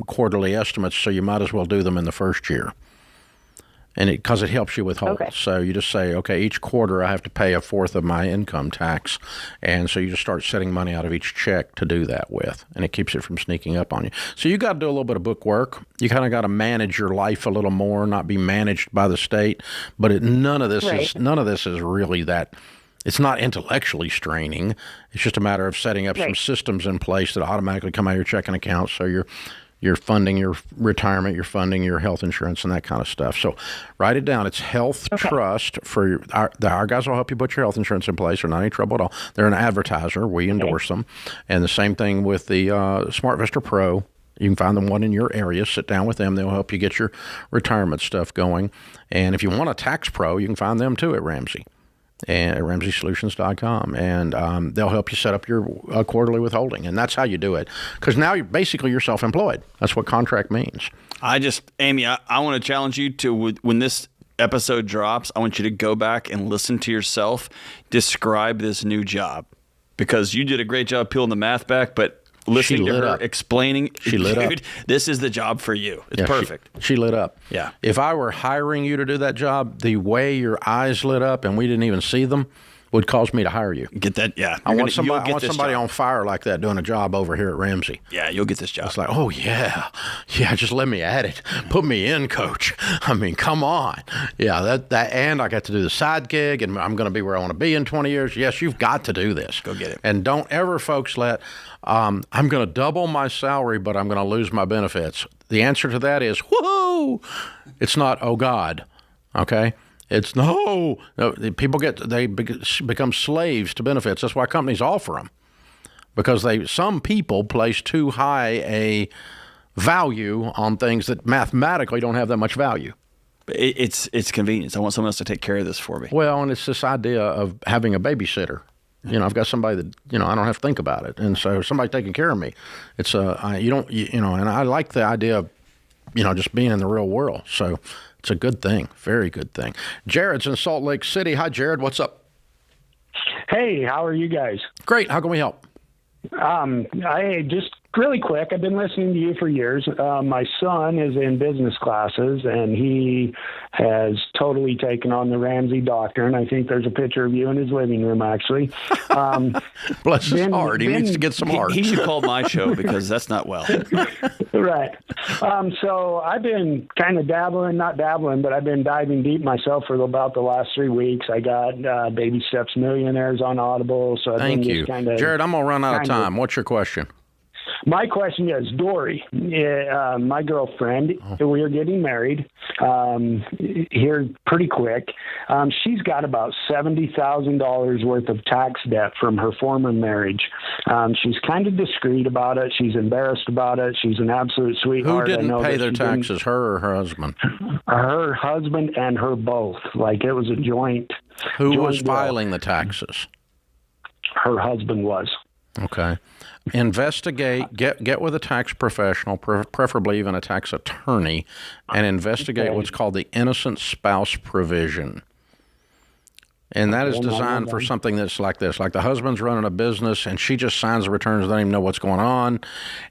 quarterly estimates, so you might as well do them in the first year. And because it helps you withhold. So you just say, okay, each quarter I have to pay 1/4 of my income tax. And so you just start setting money out of each check to do that with. And it keeps it from sneaking up on you. So you got to do a little bit of book work. You kind of got to manage your life a little more, not be managed by the state. But none of this is really that. It's not intellectually straining. It's just a matter of setting up some systems in place that automatically come out of your checking account. So you're funding your retirement, you're funding your health insurance and that kind of stuff. So write it down. It's Health Trust. Our guys will help you put your health insurance in place. They're not any trouble at all. They're an advertiser. We endorse them. And the same thing with the SmartVestor Pro. You can find them one in your area. Sit down with them. They'll help you get your retirement stuff going. And if you want a tax pro, you can find them too at Ramsey. And at RamseySolutions.com, and they'll help you set up your quarterly withholding, and that's how you do it. Because now you're self-employed. That's what contract means. Amy, I want to challenge you to, when this episode drops, I want you to go back and listen to yourself describe this new job, because you did a great job peeling the math back, but listening to her explaining, this is the job for you. It's perfect. She lit up. Yeah. If I were hiring you to do that job, the way your eyes lit up and we didn't even see them would cause me to hire you. Get that? Yeah. I want somebody on fire like that doing a job over here at Ramsey. Yeah, you'll get this job. It's like, oh, yeah, just let me at it. Put me in, coach. I mean, come on. Yeah, that, and I got to do the side gig, and I'm going to be where I want to be in 20 years. Yes, you've got to do this. Go get it. And don't ever, folks, I'm going to double my salary, but I'm going to lose my benefits. the answer to that is, woohoo! It's not, oh, God, okay? It's no. People become slaves to benefits. That's why companies offer them, because some people place too high a value on things that mathematically don't have that much value. It's convenience. I want someone else to take care of this for me. Well, and it's this idea of having a babysitter. I've got somebody that, I don't have to think about it. And so somebody taking care of me. It's and I like the idea of, just being in the real world. So it's a good thing. Very good thing. Jared's in Salt Lake City. Hi, Jared. What's up? Hey, how are you guys? Great. How can we help? I just really quick, I've been listening to you for years. My son is in business classes, and he has totally taken on the Ramsey doctrine. I think there's a picture of you in his living room, actually. Bless his heart. He needs to get some heart. He should call my show, because that's not well. Right. So I've been kind of not dabbling, but I've been diving deep myself for about the last 3 weeks. I got Baby Steps Millionaires on Audible. So Thank you. Jared, I'm going to run out of time. What's your question? My question is, Dory, my girlfriend, we are getting married here pretty quick. She's got about $70,000 worth of tax debt from her former marriage. She's kind of discreet about it. She's embarrassed about it. She's an absolute sweetheart. Who didn't pay their taxes, her or her husband? Her husband and her both. Like, it was a joint. Who was filing the taxes? Her husband was. Okay. Investigate, get with a tax professional, preferably even a tax attorney, and investigate what's called the innocent spouse provision. And that is designed for something that's like this. Like, the husband's running a business, and she just signs the returns, doesn't even know what's going on.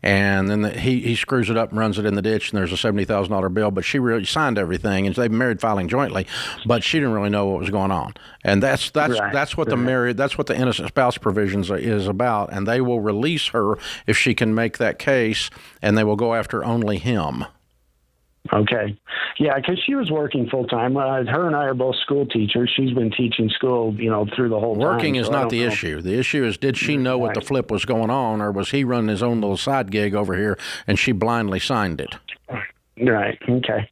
And then he screws it up and runs it in the ditch, and there's a $70,000 bill. But she really signed everything, and they've married filing jointly, but she didn't really know what was going on. And that's what the innocent spouse provisions is about. And they will release her if she can make that case, and they will go after only him. Okay. Yeah, because she was working full time. Her and I are both school teachers. She's been teaching school, through the whole time. Working is not the issue. The issue is, did she know what the flip was going on, or was he running his own little side gig over here and she blindly signed it? Right. Okay.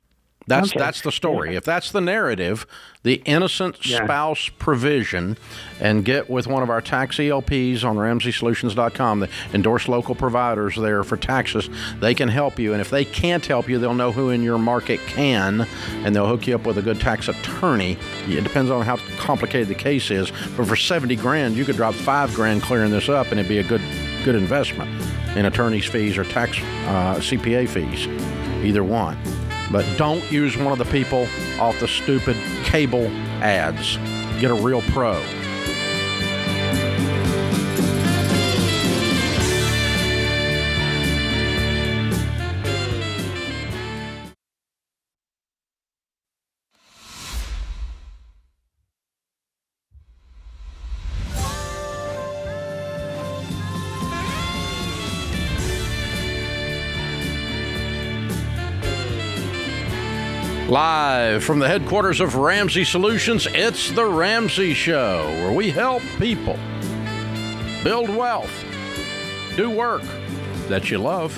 That's the story. If that's the narrative, the innocent spouse provision, and get with one of our tax ELPs on RamseySolutions.com. They endorse local providers there for taxes. They can help you, and if they can't help you, they'll know who in your market can, and they'll hook you up with a good tax attorney. It depends on how complicated the case is, but for $70,000, you could drop $5,000 clearing this up, and it'd be a good investment in attorney's fees or tax CPA fees, either one. But don't use one of the people off the stupid cable ads. Get a real pro. Live from the headquarters of Ramsey Solutions, it's The Ramsey Show, where we help people build wealth, do work that you love,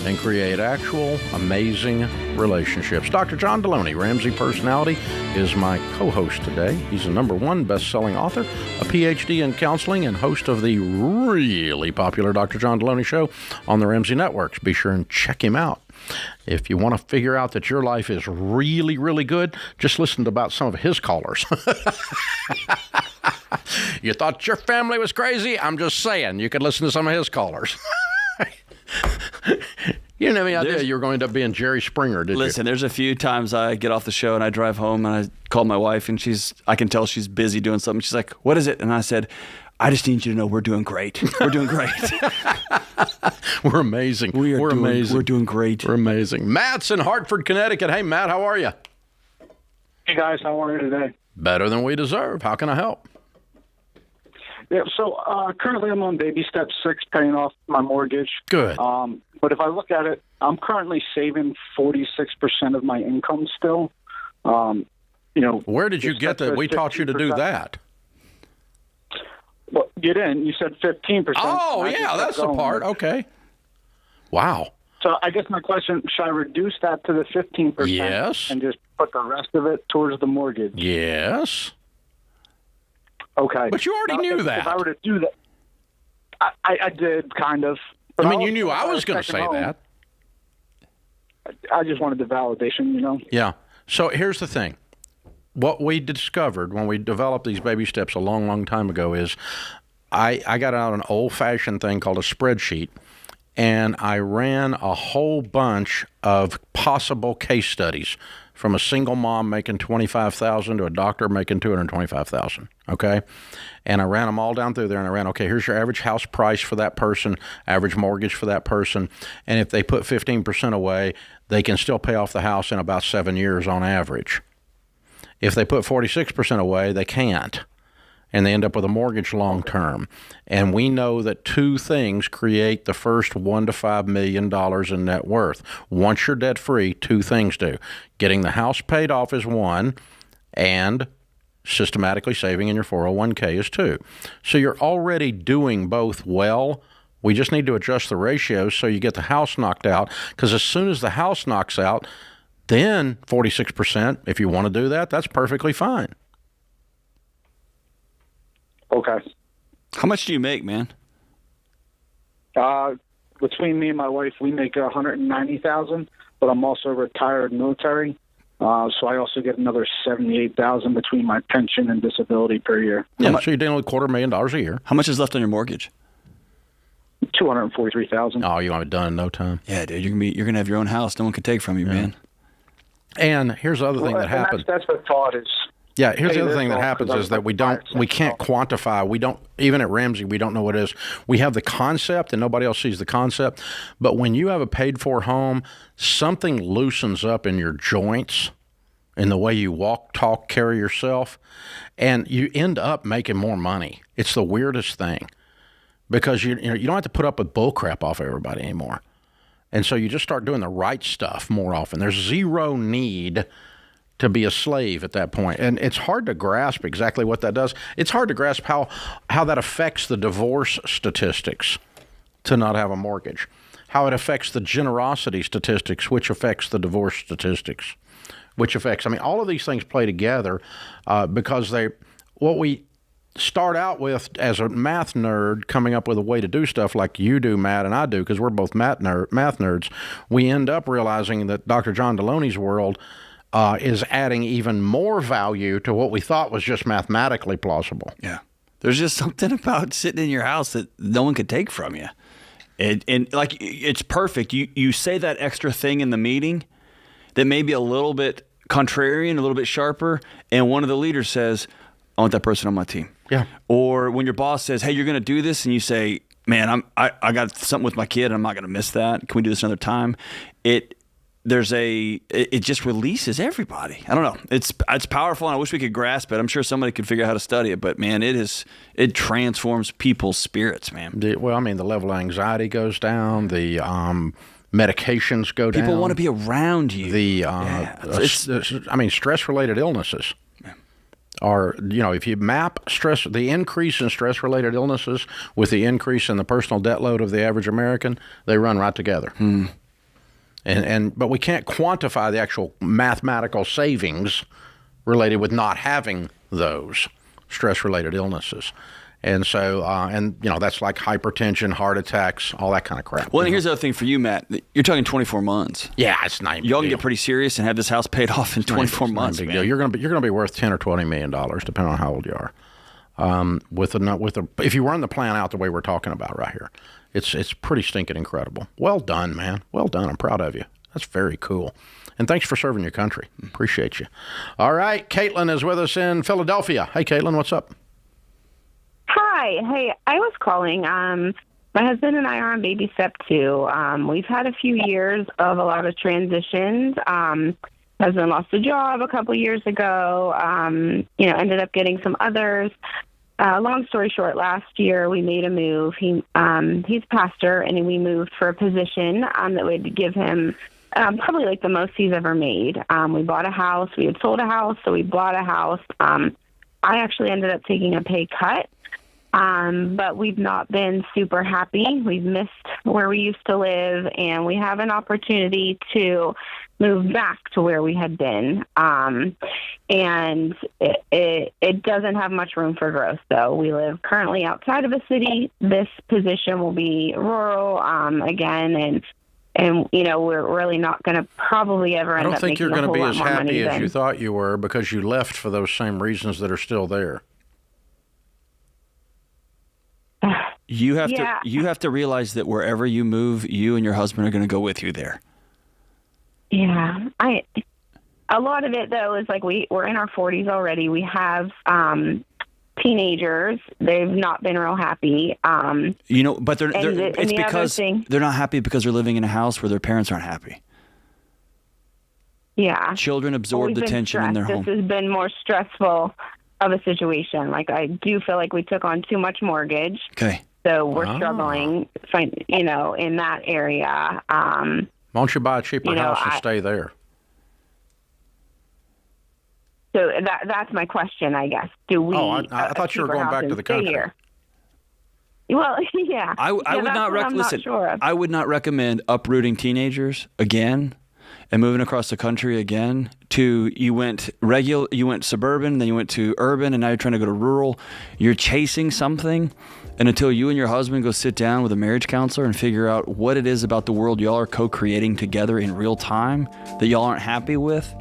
and create actual amazing relationships. Dr. John Deloney, Ramsey Personality, is my co-host today. He's a #1 best-selling author, a PhD in counseling, and host of the really popular Dr. John Deloney Show on the Ramsey Networks. Be sure and check him out. If you want to figure out that your life is really, really good, just listen to about some of his callers. You thought your family was crazy? I'm just saying, you could listen to some of his callers. You didn't have any idea you were going to end up being Jerry Springer, did you? Listen, there's a few times I get off the show and I drive home and I call my wife and I can tell she's busy doing something. She's like, "What is it?" And I said, "I just need you to know we're doing great. We're doing great." We're amazing. We're amazing. We're doing great. We're amazing. Matt's in Hartford, Connecticut. Hey, Matt, how are you? Hey, guys. How are you today? Better than we deserve. How can I help? Yeah, so currently I'm on baby step 6, paying off my mortgage. Good. But if I look at it, I'm currently saving 46% of my income still. Where did you get that? We taught you to do that. Well, you didn't. You said 15%. Oh, yeah, that's the part. Okay. Wow. So I guess my question, should I reduce that to the 15% Yes. and just put the rest of it towards the mortgage? Yes. Okay. But you already Now, knew if that. I were to do that, I did, kind of. But I mean, you also, knew I if was going to second say home, that. I just wanted the validation, you know? Yeah. So here's the thing. What we discovered when we developed these baby steps a long, long time ago is I got out an old-fashioned thing called a spreadsheet, and I ran a whole bunch of possible case studies from a single mom making $25,000 to a doctor making $225,000. Okay, and I ran them all down through there, and I ran, okay, here's your average house price for that person, average mortgage for that person, and if they put 15% away, they can still pay off the house in about 7 years on average. If they put 46% away, they can't, and they end up with a mortgage long term. And we know that two things create the first $1 to $5 million in net worth. Once you're debt free, two things do. Getting the house paid off is one, and systematically saving in your 401k is two. So you're already doing both well. We just need to adjust the ratios so you get the house knocked out, because as soon as the house knocks out, then 46%, if you want to do that, that's perfectly fine. Okay. How much do you make, man? Between me and my wife, we make $190,000, but I'm also retired military. So I also get another $78,000 between my pension and disability per year. Yeah, so you're dealing with $250,000 a year. How much is left on your mortgage? $243,000. Oh, you want it done in no time. Yeah, dude, you're gonna have your own house. No one can take from you, man. And here's the other thing that happened. That's the thought is. Yeah, here's the Hey, other thing that this happens all- is that we can't quantify. We don't, even at Ramsey, we don't know what it is. We have the concept and nobody else sees the concept. But when you have a paid for home, something loosens up in your joints, in the way you walk, talk, carry yourself, and you end up making more money. It's the weirdest thing, because you don't have to put up with bull crap off everybody anymore. And so you just start doing the right stuff more often. There's zero need to be a slave at that point. And it's hard to grasp exactly what that does. It's hard to grasp how that affects the divorce statistics to not have a mortgage, how it affects the generosity statistics, which affects the divorce statistics, which affects, I mean, all of these things play together because what we start out with as a math nerd coming up with a way to do stuff like you do, Matt, and I do, because we're both math nerds, we end up realizing that Dr. John Deloney's world is adding even more value to what we thought was just mathematically plausible. Yeah. There's just something about sitting in your house that no one could take from you. And like, it's perfect. You say that extra thing in the meeting that may be a little bit contrarian, a little bit sharper, and one of the leaders says, I want that person on my team. Yeah. Or when your boss says, hey, you're going to do this, and you say, man, I got something with my kid, and I'm not going to miss that. Can we do this another time? It just releases everybody. I don't know. It's powerful, and I wish we could grasp it. I'm sure somebody could figure out how to study it, but man, it transforms people's spirits, man. Well, I mean, the level of anxiety goes down. The medications go down. People want to be around you. Stress-related illnesses are, if you map the increase in stress-related illnesses with the increase in the personal debt load of the average American, they run right together. But we can't quantify the actual mathematical savings related with not having those stress-related illnesses. And so, that's like hypertension, heart attacks, all that kind of crap. Well, and here's the other thing for you, Matt. You're talking 24 months. Yeah, it's not. Y'all can get pretty serious and have this house paid off in 24 months. Big deal. You're going to be worth $10 or $20 million, depending on how old you are. If you run the plan out the way we're talking about right here, it's pretty stinking incredible. Well done, man. Well done. I'm proud of you. That's very cool. And thanks for serving your country. Appreciate you. All right, Caitlin is with us in Philadelphia. Hey, Caitlin, what's up? Hi. Hey, I was calling. My husband and I are on baby step 2. We've had a few years of a lot of transitions. Husband lost a job a couple years ago, ended up getting some others. Long story short, last year we made a move. He's a pastor, and we moved for a position that would give him probably like the most he's ever made. We bought a house. We had sold a house, so we bought a house. I actually ended up taking a pay cut. But we've not been super happy. We've missed where we used to live, and we have an opportunity to move back to where we had been. And it doesn't have much room for growth, though. We live currently outside of a city. This position will be rural again, and we're really not going to probably ever end up. I don't think you're going to be as happy as than you thought you were, because you left for those same reasons that are still there. You have to realize that wherever you move, you and your husband are going to go with you there. Yeah, a lot of it though is like we're in our 40s already. We have teenagers. They've not been real happy. But it's because they're not happy because they're living in a house where their parents aren't happy. Yeah, children absorb the tension in their home. This has been more stressful of a situation. Like, I do feel like we took on too much mortgage. Okay. So we're struggling, in that area. Why don't you buy a cheaper house and stay there? So that's my question, I guess. Do we? Oh, I thought you were going back to the country. Here? Well, yeah. I would not I would not recommend uprooting teenagers again and moving across the country again. You went suburban, then you went to urban, and now you're trying to go to rural. You're chasing something, and until you and your husband go sit down with a marriage counselor and figure out what it is about the world y'all are co-creating together in real time that y'all aren't happy with,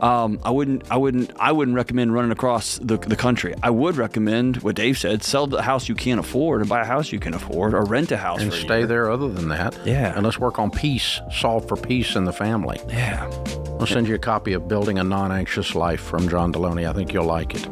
I wouldn't recommend running across the country. I would recommend what Dave said: sell the house you can't afford and buy a house you can afford, or rent a house and stay there. Other than that, yeah. And let's work on peace. Solve for peace in the family. Yeah. I'll send you a copy of Building a Non-Anxious Life from John Deloney. I think you'll like it.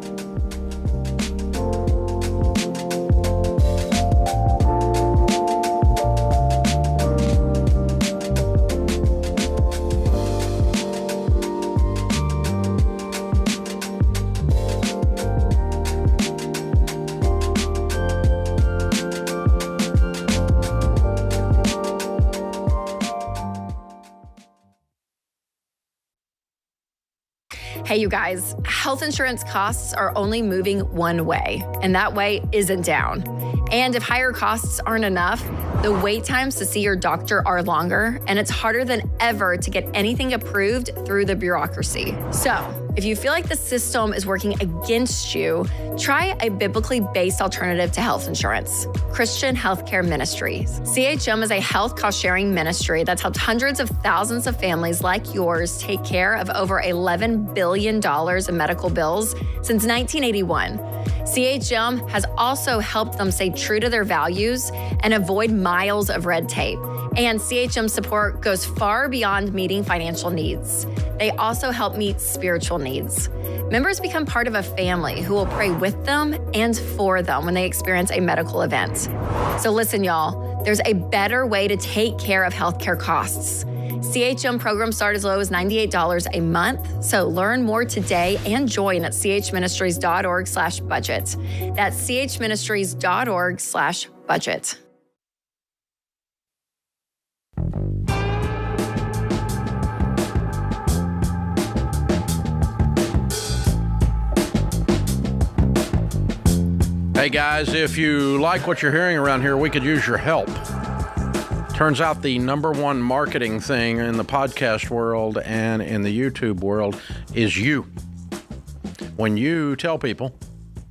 Hey, you guys, health insurance costs are only moving one way, and that way isn't down. And if higher costs aren't enough, the wait times to see your doctor are longer, and it's harder than ever to get anything approved through the bureaucracy. So, if you feel like the system is working against you, try a biblically based alternative to health insurance: Christian Healthcare Ministries. CHM is a health cost-sharing ministry that's helped hundreds of thousands of families like yours take care of over $11 billion in medical bills since 1981. CHM has also helped them stay true to their values and avoid miles of red tape. And CHM support goes far beyond meeting financial needs. They also help meet spiritual needs. Members become part of a family who will pray with them and for them when they experience a medical event. So listen, y'all, there's a better way to take care of healthcare costs. CHM programs start as low as $98 a month. So learn more today and join at chministries.org/budget. That's chministries.org/budget. Hey guys, if you like what you're hearing around here, we could use your help. Turns out the number one marketing thing in the podcast world and in the YouTube world is you. When you tell people,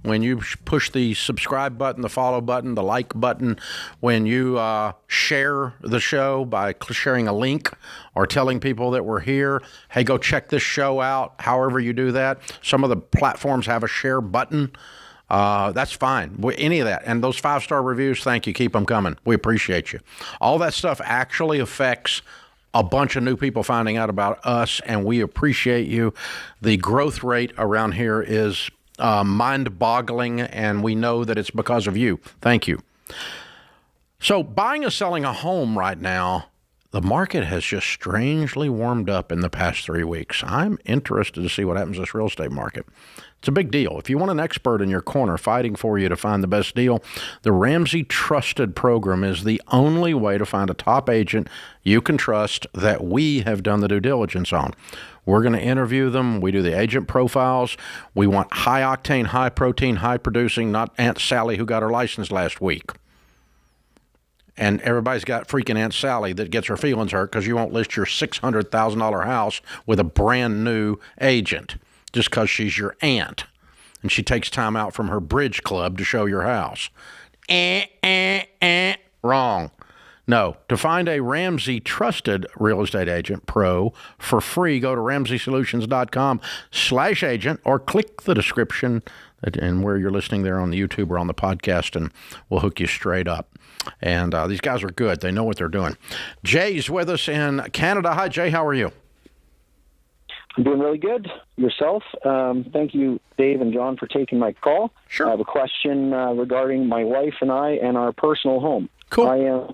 when you push the subscribe button, the follow button, the like button, when you share the show by sharing a link or telling people that we're here, hey, go check this show out, however you do that. Some of the platforms have a share button. That's fine. Any of that. And those 5-star reviews, thank you. Keep them coming. We appreciate you. All that stuff actually affects a bunch of new people finding out about us, and we appreciate you. The growth rate around here is mind-boggling, and we know that it's because of you. Thank you. So buying or selling a home right now, the market has just strangely warmed up in the past 3 weeks. I'm interested to see what happens to this real estate market. It's a big deal. If you want an expert in your corner fighting for you to find the best deal, the Ramsey Trusted Program is the only way to find a top agent you can trust that we have done the due diligence on. We're going to interview them. We do the agent profiles. We want high octane, high protein, high producing, not Aunt Sally who got her license last week. And everybody's got freaking Aunt Sally that gets her feelings hurt because you won't list your $600,000 house with a brand new agent just because she's your aunt and she takes time out from her bridge club to show your house. Wrong. No. To find a Ramsey Trusted Real Estate Agent Pro for free, go to RamseySolutions.com/agent or click the description and where you're listening there on the YouTube or on the podcast, and we'll hook you straight up. And these guys are good. They know what they're doing. Jay's with us in Canada. Hi, Jay. How are you? I'm doing really good. Yourself? Thank you, Dave and John, for taking my call. Sure. I have a question regarding my wife and I and our personal home. Cool. I am,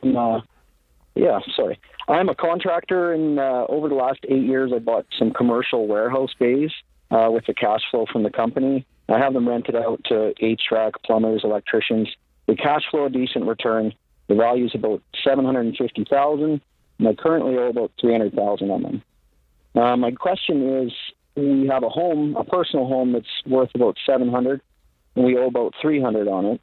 I'm a contractor, and over the last 8 years, I bought some commercial warehouse bays with the cash flow from the company. I have them rented out to HVAC, plumbers, electricians. The cash flow, a decent return. The value is about $750,000, and I currently owe about $300,000 on them. My question is, we have a personal home that's worth about $700,000, and we owe about $300,000 on it.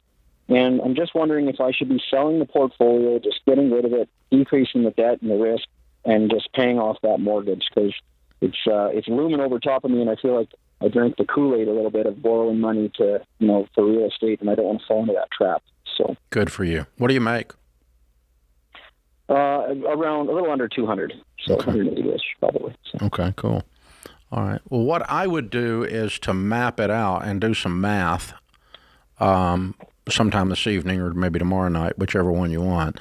And I'm just wondering if I should be selling the portfolio, just getting rid of it, decreasing the debt and the risk, and just paying off that mortgage, because it's looming over top of me, and I feel like I drank the Kool-Aid a little bit of borrowing money to, for real estate, and I don't want to fall into that trap. So good for you. What do you make? Around a little under 200, so Okay. 180-ish probably. So. Okay, cool. All right. Well, what I would do is to map it out and do some math sometime this evening or maybe tomorrow night, whichever one you want.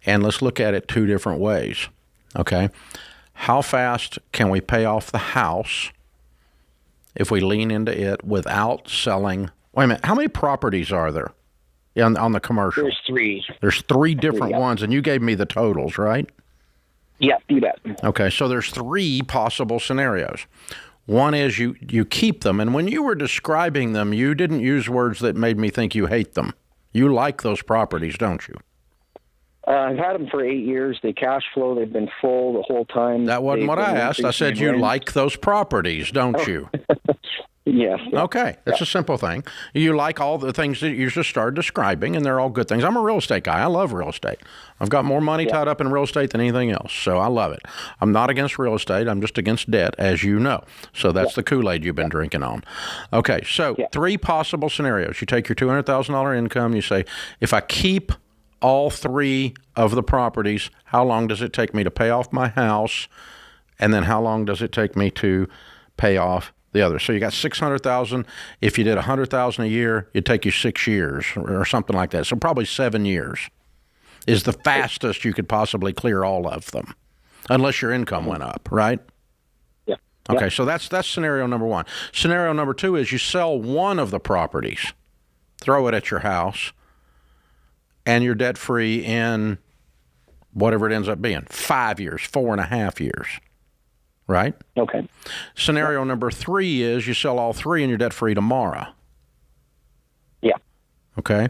And let's look at it two different ways. Okay. How fast can we pay off the house if we lean into it without selling? Wait a minute. How many properties are there on the commercial? There's three. There's three different ones, and you gave me the totals, right? Yeah, do that. Okay, so there's three possible scenarios. One is you keep them, and when you were describing them, you didn't use words that made me think you hate them. You like those properties, don't you? I've had them for 8 years. They cash flow. They've been full the whole time. That wasn't what I asked. I said you like those properties, don't you? Yes. Okay, that's a simple thing. You like all the things that you just started describing, and they're all good things. I'm a real estate guy. I love real estate. I've got more money tied up in real estate than anything else, so I love it. I'm not against real estate. I'm just against debt, as you know. So that's the Kool-Aid you've been drinking on. Okay, so three possible scenarios. You take your $200,000 income. You say, if I keep all three of the properties, how long does it take me to pay off my house? And then how long does it take me to pay off the other? So you got $600,000. If you did $100,000 a year, it'd take you 6 years or something like that. So probably 7 years is the fastest you could possibly clear all of them, unless your income went up, right? Yeah. Okay, so that's scenario number one. Scenario number two is you sell one of the properties, throw it at your house, and you're debt-free in whatever it ends up being, 5 years, 4.5 years. Right? Okay. Scenario number three is you sell all three and you're debt-free tomorrow. Yeah. Okay.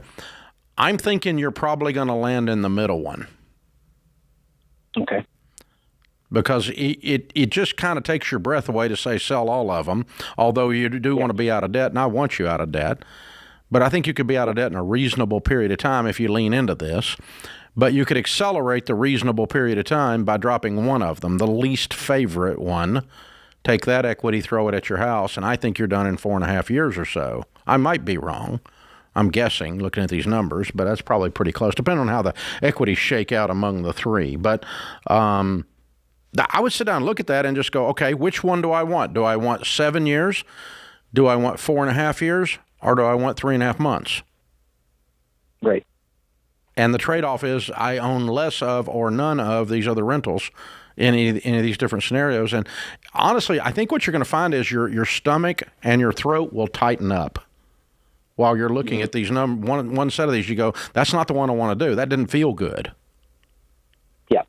I'm thinking you're probably going to land in the middle one. Okay. Because it just kind of takes your breath away to say sell all of them, although you do want to be out of debt, and I want you out of debt. But I think you could be out of debt in a reasonable period of time if you lean into this. But you could accelerate the reasonable period of time by dropping one of them, the least favorite one. Take that equity, throw it at your house, and I think you're done in 4.5 years or so. I might be wrong. I'm guessing, looking at these numbers, but that's probably pretty close, depending on how the equities shake out among the three. But I would sit down and look at that and just go, okay, which one do I want? Do I want 7 years? Do I want 4.5 years? Or do I want 3.5 months? Right. And the trade-off is I own less of or none of these other rentals in any of these different scenarios. And honestly, I think what you're going to find is your stomach and your throat will tighten up while you're looking at these one set of these. You go, that's not the one I want to do. That didn't feel good. Yeah.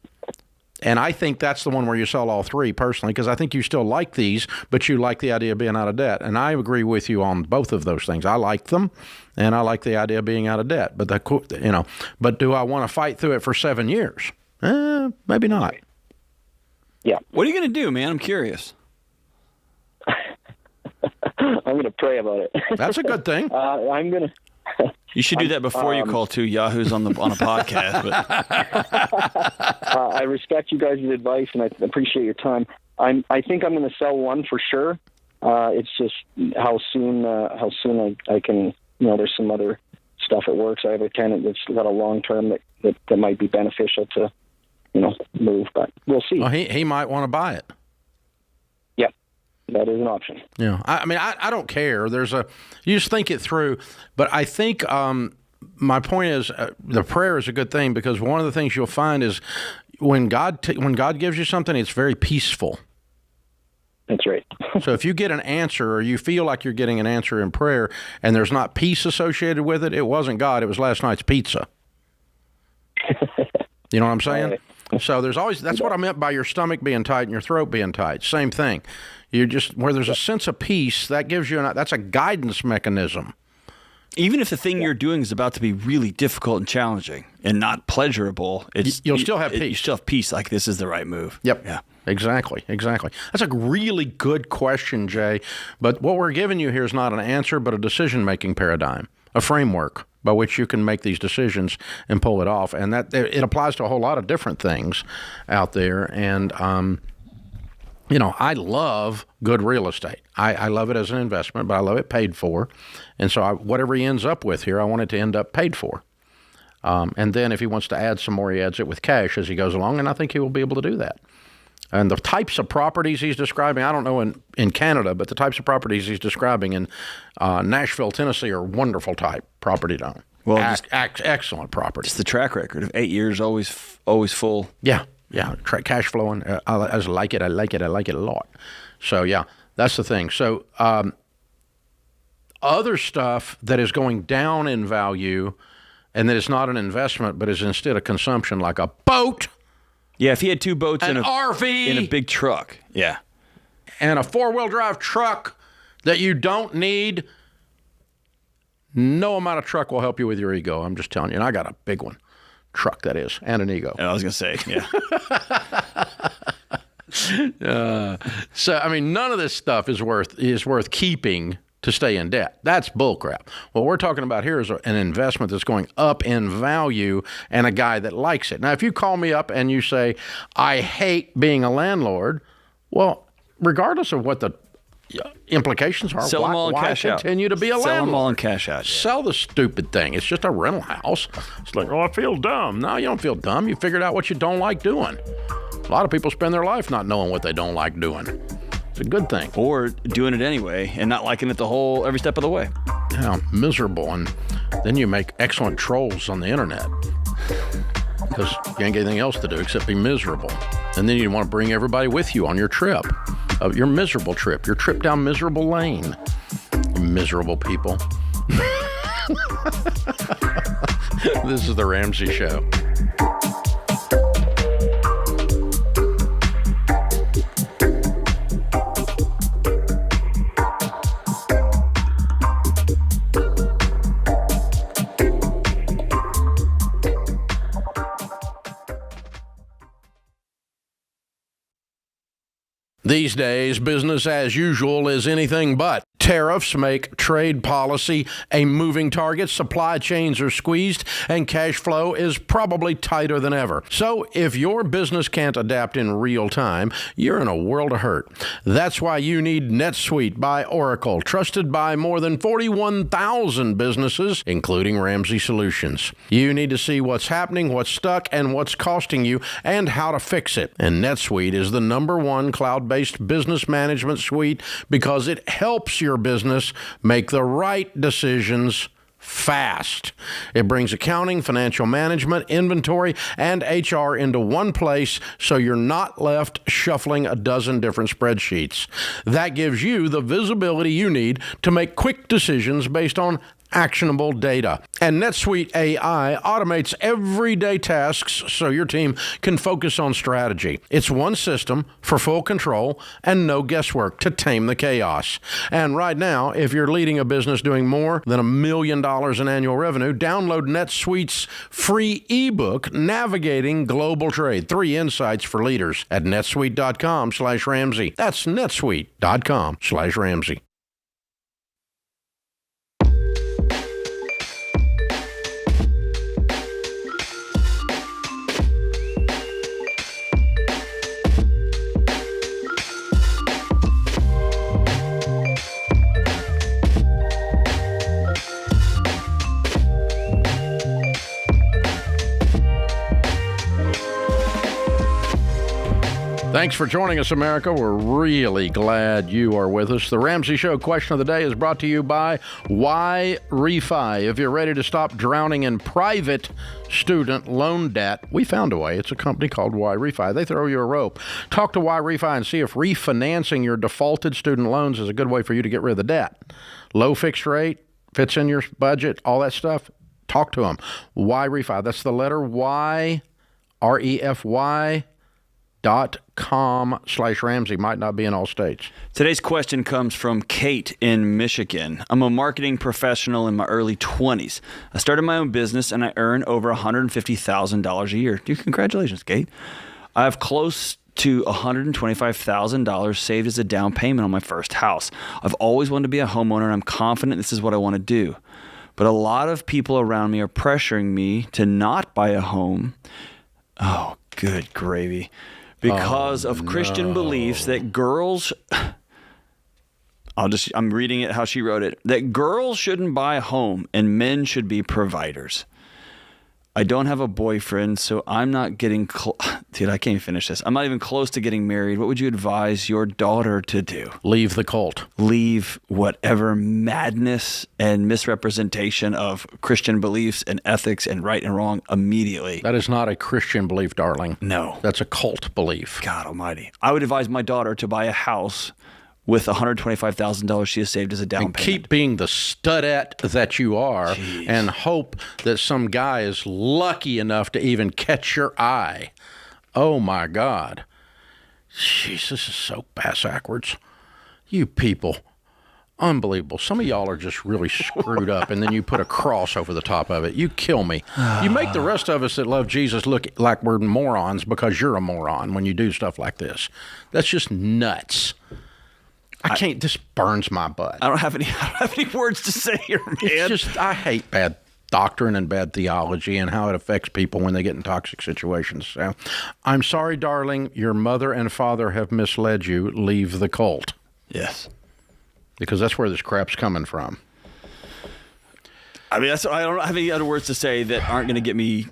And I think that's the one where you sell all three personally, because I think you still like these, but you like the idea of being out of debt. And I agree with you on both of those things. I like them, and I like the idea of being out of debt. But but do I want to fight through it for 7 years? Maybe not. Yeah. What are you going to do, man? I'm curious. I'm going to pray about it. That's a good thing. I'm going to. You should do that before you call 2 Yahoos on a podcast. But. I respect you guys' advice, and I appreciate your time. I think I'm going to sell one for sure. It's just how soon I can. There's some other stuff at work. So I have a tenant that's got a long term that might be beneficial to, move. But we'll see. Well, he might want to buy it. Yeah, that is an option. Yeah, I don't care. You just think it through. But I think my point is the prayer is a good thing, because one of the things you'll find is when God gives you something, it's very peaceful. That's right. So if you get an answer, or you feel like you're getting an answer in prayer, and there's not peace associated with it, it wasn't God. It was last night's pizza. You know what I'm saying? So that's what I meant by your stomach being tight and your throat being tight. Same thing. Where there's a sense of peace, that gives you that's a guidance mechanism. Even if the thing you're doing is about to be really difficult and challenging and not pleasurable, you'll still have peace. You still have peace. Like, this is the right move. Yep. Yeah. Exactly. That's a really good question, Jay. But what we're giving you here is not an answer, but a decision-making paradigm, a framework by which you can make these decisions and pull it off. And that it applies to a whole lot of different things out there. And, I love good real estate. I love it as an investment, but I love it paid for. And so whatever he ends up with here, I want it to end up paid for. And then if he wants to add some more, he adds it with cash as he goes along, and I think he will be able to do that. And the types of properties he's describing, I don't know in Canada, but the types of properties he's describing in Nashville, Tennessee are wonderful type property to own. Well, excellent property. It's the track record of 8 years, always full. Yeah, cash flowing. I like it a lot. So, yeah, that's the thing. So, other stuff that is going down in value and that is not an investment but is instead a consumption, like a boat. Yeah, if he had 2 boats an and RV in a big truck. Yeah. And a 4-wheel drive truck that you don't need, no amount of truck will help you with your ego. I'm just telling you. And I got a big one. Truck, that is, and an ego. I was going to say, yeah. So, none of this stuff is worth keeping to stay in debt. That's bullcrap. What we're talking about here is an investment that's going up in value and a guy that likes it. Now, if you call me up and you say, I hate being a landlord, well, regardless of what the implications are, sell them all and cash out. Continue to be a landlord? Sell them all and cash out. Yeah. Sell the stupid thing. It's just a rental house. It's like, I feel dumb. No, you don't feel dumb. You figured out what you don't like doing. A lot of people spend their life not knowing what they don't like doing. It's a good thing. Or doing it anyway and not liking it every step of the way. Yeah, miserable. And then you make excellent trolls on the internet because you ain't got anything else to do except be miserable. And then you want to bring everybody with you on your trip, your miserable trip, your trip down miserable lane. You miserable people. This is the Ramsey Show. These days, business as usual is anything but. Tariffs make trade policy a moving target, supply chains are squeezed, and cash flow is probably tighter than ever. So if your business can't adapt in real time, you're in a world of hurt. That's why you need NetSuite by Oracle, trusted by more than 41,000 businesses, including Ramsey Solutions. You need to see what's happening, what's stuck, and what's costing you, and how to fix it. And NetSuite is the #1 cloud-based business management suite because it helps your business make the right decisions fast. It brings accounting, financial management, inventory, and HR into one place so you're not left shuffling a dozen different spreadsheets. That gives you the visibility you need to make quick decisions based on actionable data. And NetSuite AI automates everyday tasks so your team can focus on strategy. It's one system for full control and no guesswork to tame the chaos. And right now, if you're leading a business doing more than $1 million in annual revenue, download NetSuite's free ebook, Navigating Global Trade, 3 Insights for Leaders, at netsuite.com/Ramsey. That's netsuite.com/Ramsey. Thanks for joining us, America. We're really glad you are with us. The Ramsey Show question of the day is brought to you by Why Refi. If you're ready to stop drowning in private student loan debt, we found a way. It's a company called Why Refi. They throw you a rope. Talk to Why Refi and see if refinancing your defaulted student loans is a good way for you to get rid of the debt. Low fixed rate, fits in your budget, all that stuff. Talk to them. Why Refi. That's the letter Y, REFY.com/Ramsey. Might not be in all states. Today's question comes from Kate in Michigan. I'm a marketing professional in my early 20s. I started my own business and I earn over $150,000 a year. Congratulations, Kate. I have close to $125,000 saved as a down payment on my first house. I've always wanted to be a homeowner and I'm confident this is what I want to do. But a lot of people around me are pressuring me to not buy a home. Oh, good gravy. Because of Christian beliefs that girls, I'm reading it how she wrote it, that girls shouldn't buy a home and men should be providers. I don't have a boyfriend, so I'm not getting dude, I can't even finish this. I'm not even close to getting married. What would you advise your daughter to do? Leave the cult. Leave whatever madness and misrepresentation of Christian beliefs and ethics and right and wrong immediately. That is not a Christian belief, darling. No. That's a cult belief. God almighty. I would advise my daughter to buy a house with $125,000 she has saved as a down payment. Keep being the studette that you are. Jeez. And hope that some guy is lucky enough to even catch your eye. Oh, my God. Jeez, this is so backwards. You people. Unbelievable. Some of y'all are just really screwed up, and then you put a cross over the top of it. You kill me. You make the rest of us that love Jesus look like we're morons because you're a moron when you do stuff like this. That's just nuts. I can't. This burns my butt. I don't have any words to say here, man. It's just, I hate bad doctrine and bad theology and how it affects people when they get in toxic situations. So, I'm sorry, darling. Your mother and father have misled you. Leave the cult. Yes. Because that's where this crap's coming from. I mean, I don't have any other words to say that aren't going to get me.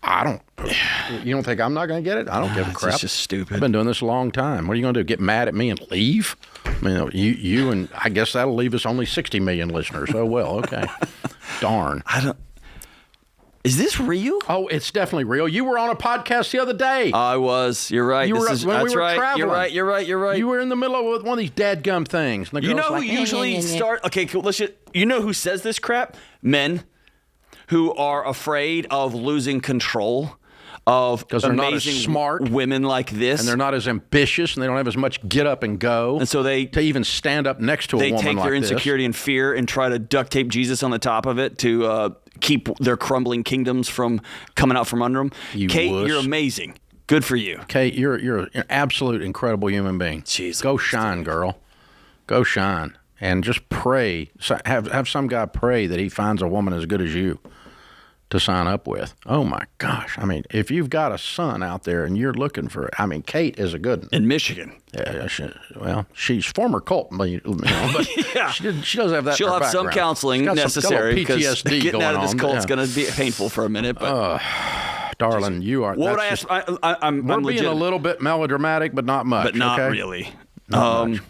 You don't think I'm not going to get it? I don't give a crap. It's just stupid. I've been doing this a long time. What are you going to do? Get mad at me and leave? I mean, you and I guess that'll leave us only 60 million listeners. Oh, well, okay. Darn. Is this real? Oh, it's definitely real. You were on a podcast the other day. I was. You're right. That's right. Traveling. You're right. You were in the middle of one of these dadgum things. You know who usually start? Okay, cool. You know who says this crap? Men who are afraid of losing control of they're not as amazing smart women like this. And they're not as ambitious, and they don't have as much get up and go. And so to even stand up next to a woman like this. They take their insecurity and fear and try to duct tape Jesus on the top of it to keep their crumbling kingdoms from coming out from under them. Kate, you're amazing. Good for you. Kate, you're an absolute incredible human being. Jeez. Go shine, girl. Go shine. And just pray. Have some guy pray that he finds a woman as good as you to sign up with. Oh, my gosh. I mean, if you've got a son out there and you're looking for it, I mean, Kate is a good one. In Michigan. Yeah, she's former cult, but yeah. she does have that. She'll have some counseling necessary because PTSD getting out of this cult is going to be painful for a minute. But darling, you are. What would I ask? I'm being a little bit melodramatic, but not much. But not really. Not much.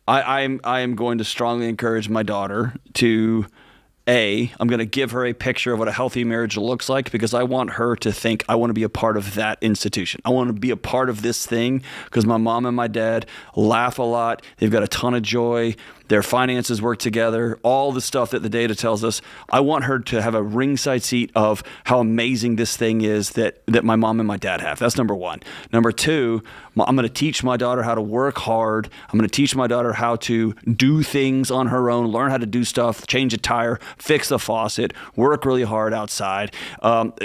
I am going to strongly encourage my daughter to I'm going to give her a picture of what a healthy marriage looks like because I want her to think I want to be a part of that institution. I want to be a part of this thing because my mom and my dad laugh a lot. They've got a ton of joy. Their finances work together, all the stuff that the data tells us. I want her to have a ringside seat of how amazing this thing is that my mom and my dad have. That's number one. Number two, I'm going to teach my daughter how to work hard. I'm going to teach my daughter how to do things on her own, learn how to do stuff, change a tire, fix a faucet, work really hard outside.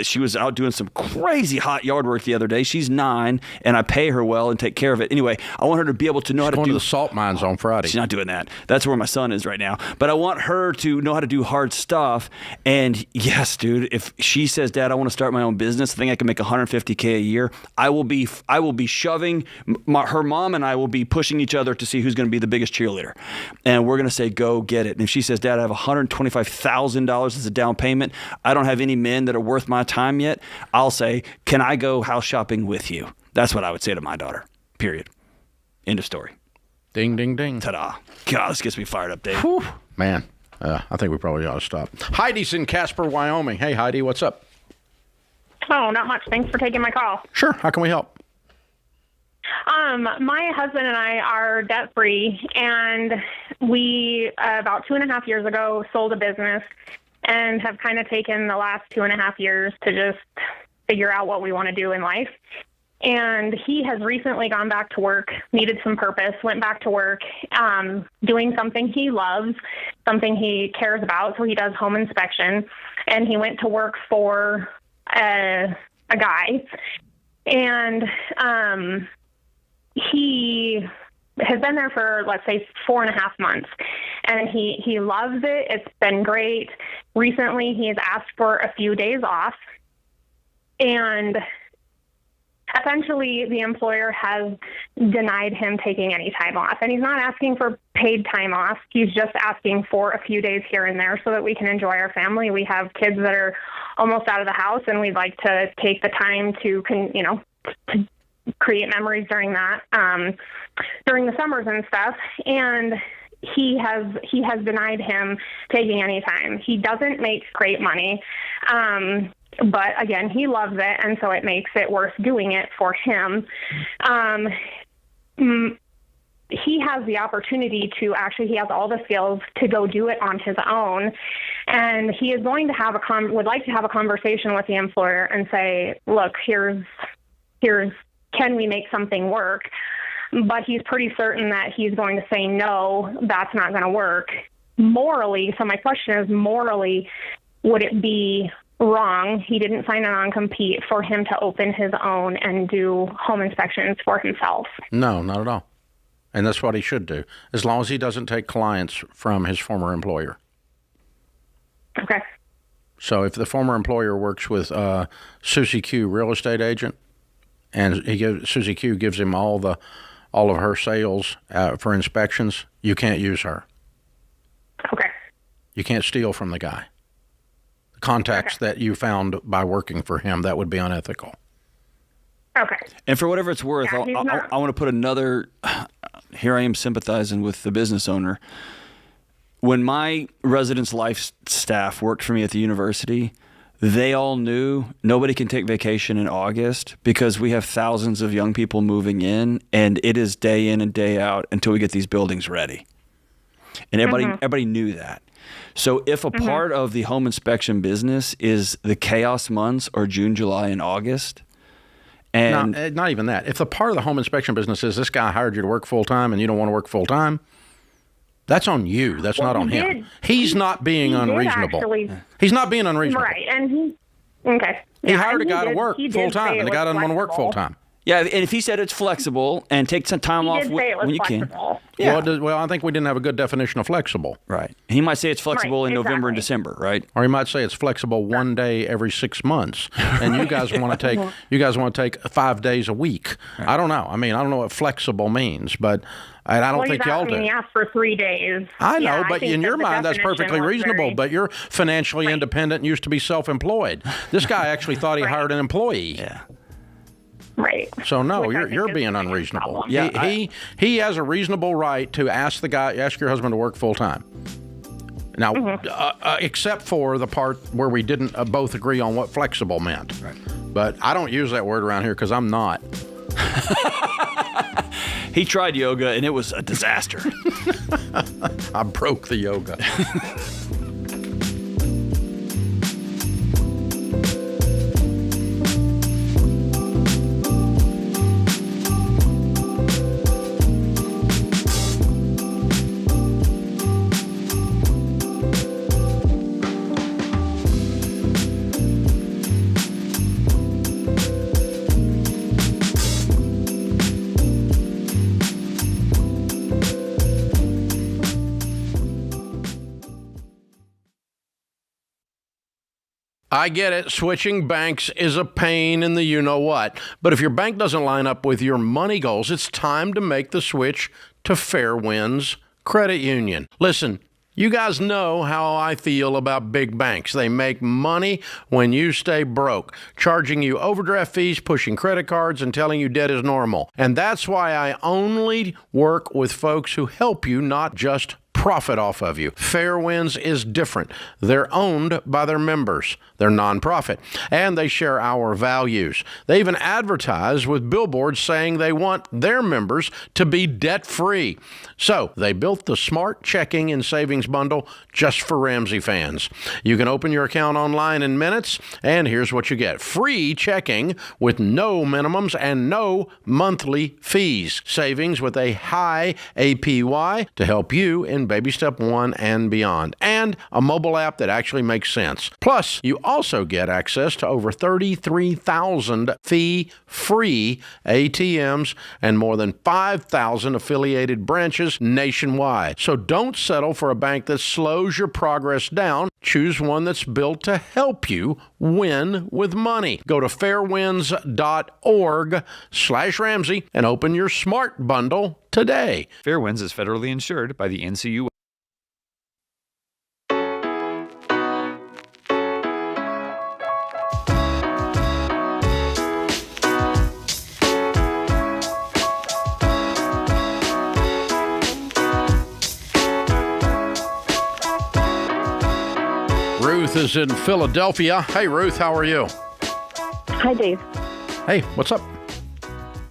She was out doing some crazy hot yard work the other day. She's 9, and I pay her well and take care of it. Anyway, I want her to be able to know how to do... She's going to the salt mines on Friday. She's not doing that. That's where my son is right now. But I want her to know how to do hard stuff. And yes, dude, if she says, Dad, I want to start my own business, I think I can make $150K a year. I will be shoving, her mom and I will be pushing each other to see who's going to be the biggest cheerleader. And we're going to say, go get it. And if she says, Dad, I have $125,000 as a down payment, I don't have any men that are worth my time yet, I'll say, can I go house shopping with you? That's what I would say to my daughter, period. End of story. Ding, ding, ding. Ta-da. God, this gets me fired up, Dave. Whew. Man, I think we probably ought to stop. Heidi's in Casper, Wyoming. Hey, Heidi, what's up? Oh, not much. Thanks for taking my call. Sure. How can we help? My husband and I are debt-free, and we, about 2.5 years ago, sold a business and have kind of taken the last 2.5 years to just figure out what we want to do in life. And he has recently gone back to work, needed some purpose, went back to work, doing something he loves, something he cares about. So he does home inspection, and he went to work for a guy. And he has been there for, let's say, 4.5 months. And he loves it. It's been great. Recently, he has asked for a few days off. And essentially, the employer has denied him taking any time off. And he's not asking for paid time off. He's just asking for a few days here and there so that we can enjoy our family. We have kids that are almost out of the house, and we'd like to take the time to create memories during that, during the summers and stuff. And he has denied him taking any time. He doesn't make great money. But again, he loves it, and so it makes it worth doing it for him. He has the opportunity to he has all the skills to go do it on his own. And he is going to would like to have a conversation with the employer and say, look, here's, can we make something work? But he's pretty certain that he's going to say, no, that's not going to work. Morally, so my question is, morally, would it be wrong? He didn't sign a non-compete for him to open his own and do home inspections for himself. No, not at all. And that's what he should do, as long as he doesn't take clients from his former employer. Okay. So if the former employer works with Susie Q, real estate agent, and Susie Q gives him all of her sales for inspections, you can't use her. Okay. You can't steal from the guy. The contacts that you found by working for him, that would be unethical. Okay. And for whatever it's worth, I want to put another, here I am sympathizing with the business owner. When my residence life staff worked for me at the university, they all knew nobody can take vacation in August because we have thousands of young people moving in, and it is day in and day out until we get these buildings ready. And everybody knew that. So if a part of the home inspection business is the chaos months or June, July, and August, and no, not even that. If the part of the home inspection business is this guy hired you to work full-time and you don't want to work full-time, that's on you. That's not on him. He's not being unreasonable. He's not being unreasonable. Right. And he hired a guy to work full-time, and the guy doesn't want to work full-time. Yeah, and if he said it's flexible and take some time off when you can. Yeah. Well, I think we didn't have a good definition of flexible. Right. He might say it's flexible in November and December, right? Or he might say it's flexible one day every 6 months, and you guys want to take 5 days a week. Right. I don't know. I mean, I don't know what flexible means, but I don't think y'all do. He asked for 3 days. I know, but in your mind, that's perfectly reasonable. But you're financially independent and used to be self-employed. This guy actually thought he hired an employee. Yeah. Right. So no, you're being unreasonable. Yeah, he has a reasonable right to ask your husband to work full time. Now, except for the part where we didn't both agree on what flexible meant. Right. But I don't use that word around here because I'm not. He tried yoga, and it was a disaster. I broke the yoga. I get it. Switching banks is a pain in the you-know-what. But if your bank doesn't line up with your money goals, it's time to make the switch to Fairwinds Credit Union. Listen, you guys know how I feel about big banks. They make money when you stay broke, charging you overdraft fees, pushing credit cards, and telling you debt is normal. And that's why I only work with folks who help you, not just profit off of you. Fairwinds is different. They're owned by their members. They're nonprofit, and they share our values. They even advertise with billboards saying they want their members to be debt-free. So they built the Smart Checking and Savings Bundle just for Ramsey fans. You can open your account online in minutes, and here's what you get. Free checking with no minimums and no monthly fees. Savings with a high APY to help you in baby step 1 and beyond. And a mobile app that actually makes sense. Plus, you also get access to over 33,000 fee-free ATMs and more than 5,000 affiliated branches nationwide. So don't settle for a bank that slows your progress down. Choose one that's built to help you win with money. Go to fairwinds.org/Ramsey and open your Smart Bundle today. Fairwinds is federally insured by the NCUA. Ruth is in Philadelphia. Hey, Ruth, how are you? Hi, Dave. Hey, what's up?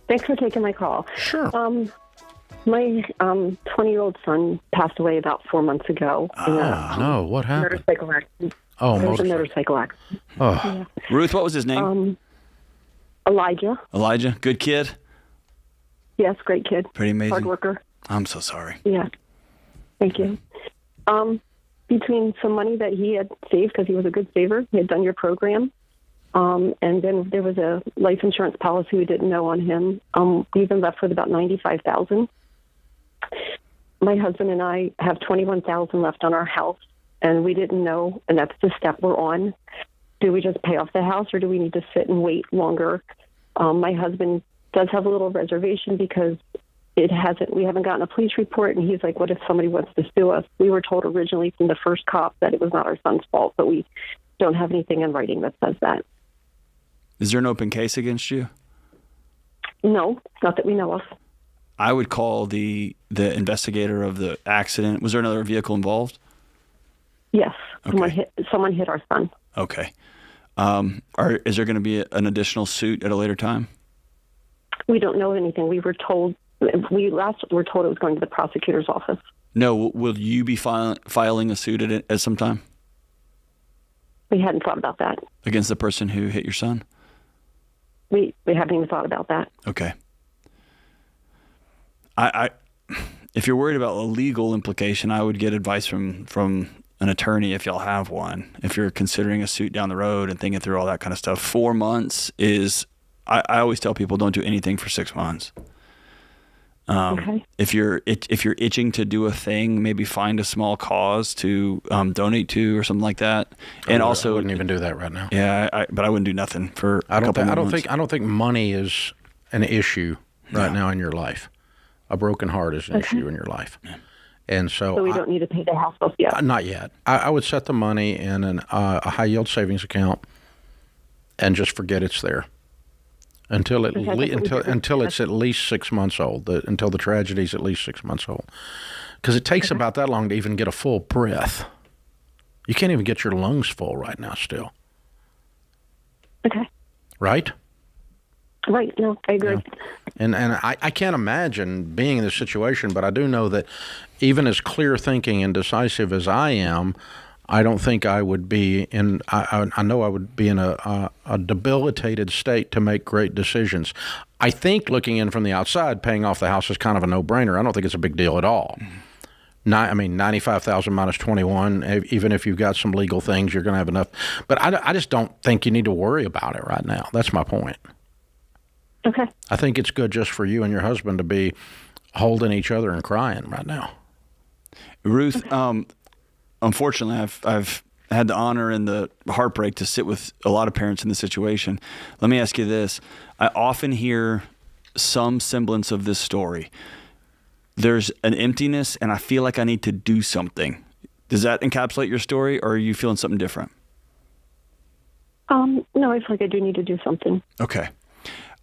Thanks for taking my call. Sure. My 20-year-old son passed away about 4 months ago. No, what happened? Motorcycle accident. Oh, There was a motorcycle accident. Oh. Yeah. Ruth, what was his name? Elijah. Elijah, good kid? Yes, great kid. Pretty amazing. Hard worker. I'm so sorry. Yeah. Thank you. Between some money that he had saved because he was a good saver, he had done your program, and then there was a life insurance policy we didn't know on him. We've been left with about $95,000. My husband and I have $21,000 left on our house, and we didn't know, and that's the step we're on. Do we just pay off the house, or do we need to sit and wait longer? My husband does have a little reservation because we haven't gotten a police report, and he's like, what if somebody wants to sue us? We were told originally from the first cop that it was not our son's fault, but we don't have anything in writing that says that. Is there an open case against you? No, not that we know of. I would call the investigator of the accident. Was there another vehicle involved? Yes. Okay. Someone hit our son. Okay. Is there going to be an additional suit at a later time? We don't know anything. We were told it was going to the prosecutor's office. No. Will you be filing a suit at some time? We hadn't thought about that. Against the person who hit your son? We haven't even thought about that. Okay. If you're worried about a legal implication, I would get advice from an attorney if y'all have one. If you're considering a suit down the road and thinking through all that kind of stuff, 4 months is. I always tell people don't do anything for 6 months. Okay. If you're itching to do a thing, maybe find a small cause to donate to or something like that. And I also, wouldn't even do that right now. Yeah, but I wouldn't do nothing for a couple more months. I don't think money is an issue right now in your life. A broken heart is an issue in your life. Yeah. And so we don't need to pay the house off yet. Not yet. I would set the money in a high yield savings account and just forget it's there. Until it's at least 6 months old, until the tragedy's at least 6 months old. Because it takes about that long to even get a full breath. You can't even get your lungs full right now still. Okay. Right? Right. No, I agree. Yeah. And I can't imagine being in this situation, but I do know that even as clear thinking and decisive as I am, I don't think I would be in. I know I would be in a debilitated state to make great decisions. I think looking in from the outside, paying off the house is kind of a no-brainer. I don't think it's a big deal at all. I mean, 95,000 minus 21. Even if you've got some legal things, you're going to have enough. But I just don't think you need to worry about it right now. That's my point. Okay. I think it's good just for you and your husband to be holding each other and crying right now. Ruth, unfortunately, I've had the honor and the heartbreak to sit with a lot of parents in this situation. Let me ask you this. I often hear some semblance of this story. There's an emptiness, and I feel like I need to do something. Does that encapsulate your story, or are you feeling something different? No, I feel like I do need to do something. Okay.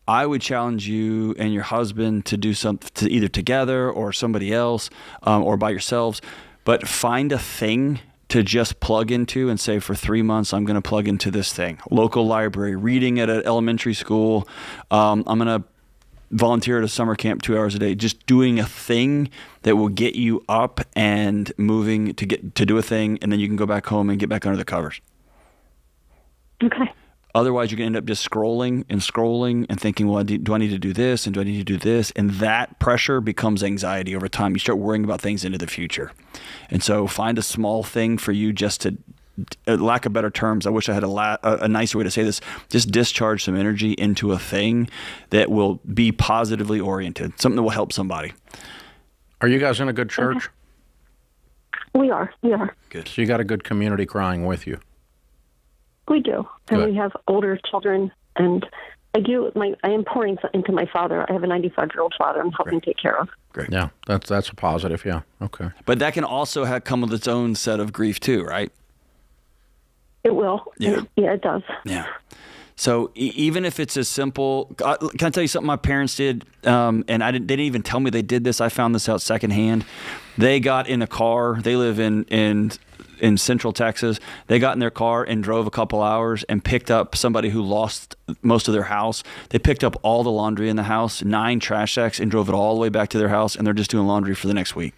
I would challenge you and your husband to do something, to either together or somebody else, or by yourselves, but find a thing to just plug into and say, for 3 months, I'm going to plug into this thing. Local library, reading at an elementary school. I'm going to volunteer at a summer camp 2 hours a day. Just doing a thing that will get you up and moving to do a thing, and then you can go back home and get back under the covers. Okay. Otherwise, you're going to end up just scrolling and thinking, well, do I need to do this, and do I need to do this? And that pressure becomes anxiety over time. You start worrying about things into the future. And so find a small thing for you just to, lack of better terms, I wish I had a nicer way to say this, just discharge some energy into a thing that will be positively oriented, something that will help somebody. Are you guys in a good church? We are. Good. So you got a good community crying with you. We do. And Good. we have older children, and I am pouring into my father. I have a 95-year-old father I'm helping take care of. Great. Yeah, that's a positive, yeah. Okay. But that can also come with its own set of grief too, right? It will. Yeah. Yeah, it does. Yeah. So even if it's as simple, can I tell you something my parents did? And they didn't even tell me they did this. I found this out secondhand. They got in a car. They live in Central Texas. They got in their car and drove a couple hours and picked up somebody who lost most of their house. They picked up all the laundry in the house, 9 trash sacks, and drove it all the way back to their house, and they're just doing laundry for the next week.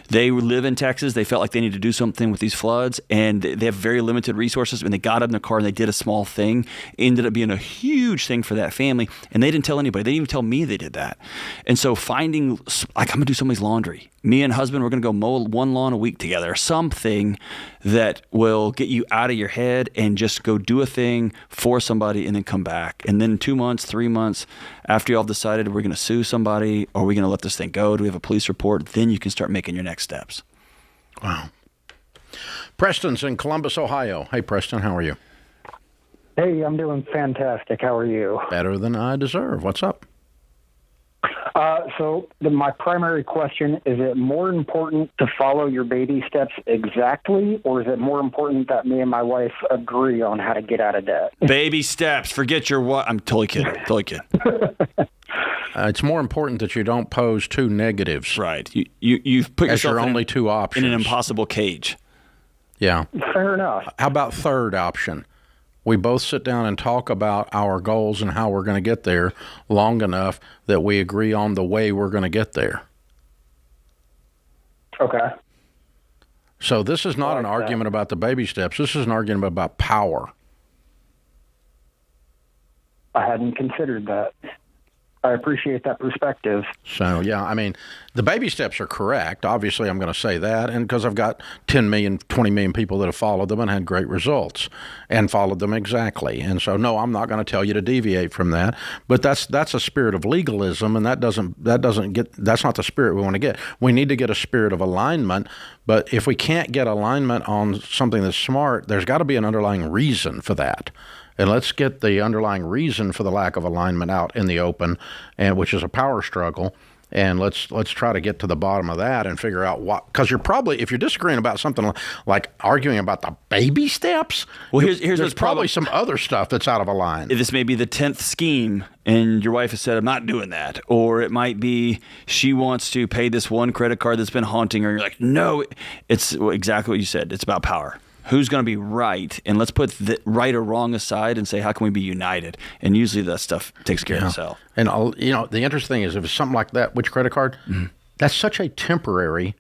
They live in Texas. They felt like they needed to do something with these floods, and they have very limited resources, and they got in the car and they did a small thing. It ended up being a huge thing for that family, and they didn't tell anybody. They didn't even tell me they did that. And so finding, like, I'm going to do somebody's laundry. Me and husband, we're going to go mow 1 lawn a week together. Something that will get you out of your head and just go do a thing for somebody and then come back. And then 2 months, 3 months after you all decided we're going to sue somebody or we're going to let this thing go, do we have a police report? Then you can start making your next steps. Wow. Preston's in Columbus, Ohio. Hey, Preston, how are you? Hey, I'm doing fantastic. How are you? Better than I deserve. What's up? My primary question, is it more important to follow your baby steps exactly, or is it more important that me and my wife agree on how to get out of debt? Baby steps. Forget your what. I'm totally kidding. It's more important that you don't pose 2 negatives. Right. You've put as yourself your only 2 options. in an impossible cage. Yeah. Fair enough. How about third option? We both sit down and talk about our goals and how we're going to get there long enough that we agree on the way we're going to get there. Okay. So this is not an argument about the baby steps. This is an argument about power. I hadn't considered that. I appreciate that perspective. So, yeah, I mean, the baby steps are correct. Obviously, I'm going to say that, and because I've got 10 million, 20 million people that have followed them and had great results and followed them exactly. And so, no, I'm not going to tell you to deviate from that. But that's a spirit of legalism, and that's not the spirit we want to get. We need to get a spirit of alignment. But if we can't get alignment on something that's smart, there's got to be an underlying reason for that. And let's get the underlying reason for the lack of alignment out in the open, and which is a power struggle. And let's try to get to the bottom of that and figure out what. Because if you're disagreeing about something like arguing about the baby steps, well, here's there's probably some other stuff that's out of line. This may be the 10th scheme, and your wife has said, I'm not doing that. Or it might be she wants to pay this one credit card that's been haunting her. And you're like, no, it's exactly what you said. It's about power. who's going to be right, and let's put the right or wrong aside and say, how can we be united? And usually that stuff takes care of itself. And the interesting thing is, if it's something like that, which credit card, that's such a temporary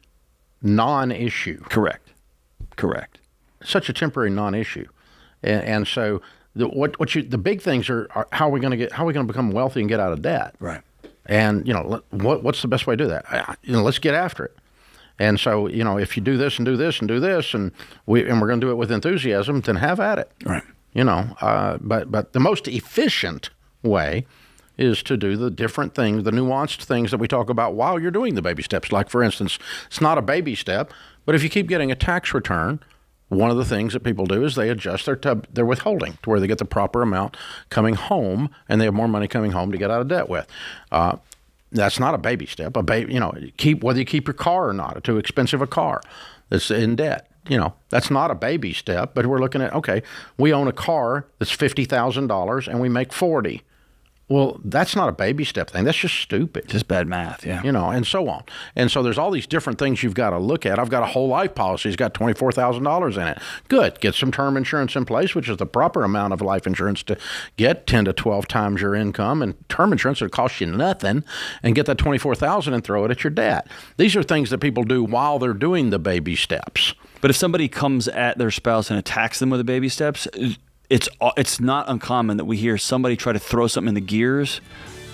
non-issue. Correct. Such a temporary non-issue, and so the big things are how are we going to become wealthy and get out of debt? Right. And what's the best way to do that? Let's get after it. And so if you do this and do this and do this, and we're going to do it with enthusiasm, then have at it. Right. But the most efficient way is to do the different things, the nuanced things that we talk about while you're doing the baby steps. Like, for instance, it's not a baby step, but if you keep getting a tax return, one of the things that people do is they adjust their withholding to where they get the proper amount coming home, and they have more money coming home to get out of debt with. That's not a baby step. Whether you keep your car or not, or too expensive a car that's in debt. That's not a baby step. But we're looking at, okay, we own a car that's $50,000 and we make $40,000. Well, that's not a baby step thing. That's just stupid. Just bad math, yeah. And so on. And so there's all these different things you've got to look at. I've got a whole life policy. It's got $24,000 in it. Good. Get some term insurance in place, which is the proper amount of life insurance to get 10 to 12 times your income. And term insurance will cost you nothing. And get that $24,000 and throw it at your debt. These are things that people do while they're doing the baby steps. But if somebody comes at their spouse and attacks them with the baby steps, it's not uncommon that we hear somebody try to throw something in the gears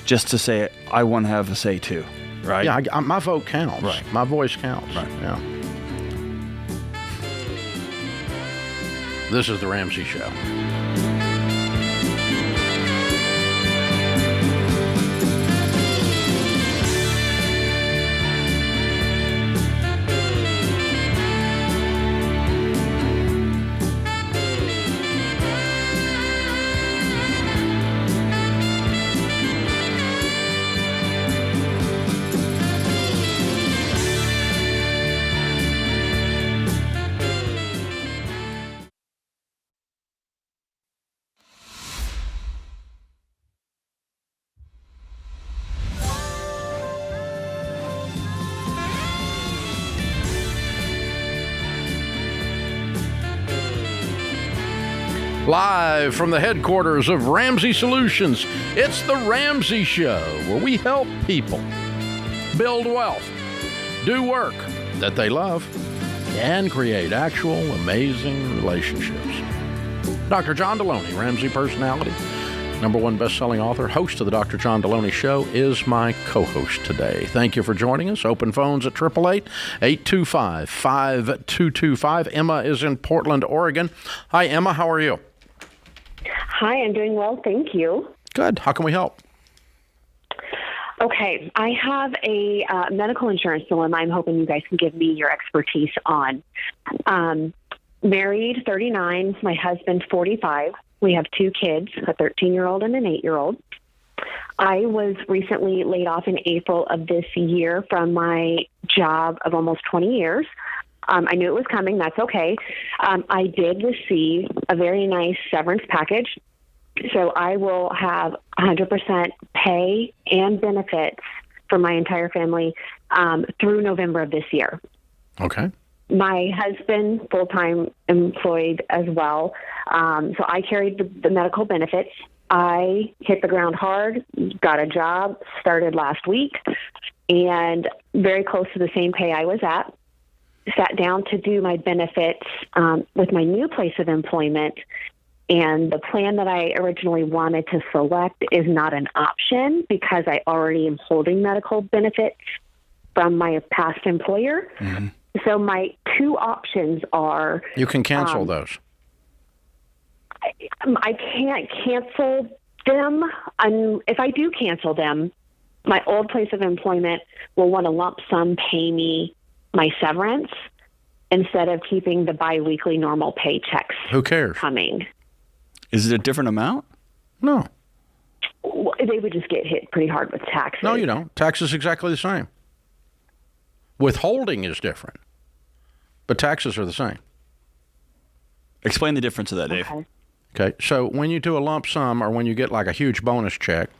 just to say, I want to have a say too, right? Yeah, my vote counts. Right. My voice counts. Right. Yeah. This is The Ramsey Show. Live from the headquarters of Ramsey Solutions, it's The Ramsey Show, where we help people build wealth, do work that they love, and create actual amazing relationships. Dr. John Deloney, Ramsey personality, #1 best-selling author, host of the Dr. John Deloney Show, is my co-host today. Thank you for joining us. Open phones at 888-825-5225. Emma is in Portland, Oregon. Hi, Emma. How are you? Hi, I'm doing well, thank you. Good. How can we help? Okay, I have a medical insurance dilemma I'm hoping you guys can give me your expertise on. Married, 39, my husband, 45. We have 2 kids, a 13-year-old and an 8-year-old. I was recently laid off in April of this year from my job of almost 20 years. I knew it was coming. That's okay. I did receive a very nice severance package. So I will have 100% pay and benefits for my entire family through November of this year. Okay. My husband, full-time employed as well. So I carried the medical benefits. I hit the ground hard, got a job, started last week, and very close to the same pay I was at. Sat down to do my benefits with my new place of employment, and the plan that I originally wanted to select is not an option because I already am holding medical benefits from my past employer. Mm-hmm. So my 2 options are... You can cancel those. I can't cancel them. If I do cancel them, my old place of employment will want a lump sum pay me my severance instead of keeping the biweekly normal paychecks. Who cares? Coming. Is it a different amount? No. They would just get hit pretty hard with taxes. No, you don't. Tax is exactly the same. Withholding is different, but taxes are the same. Explain the difference of that, Dave. Okay. So when you do a lump sum or when you get like a huge bonus check,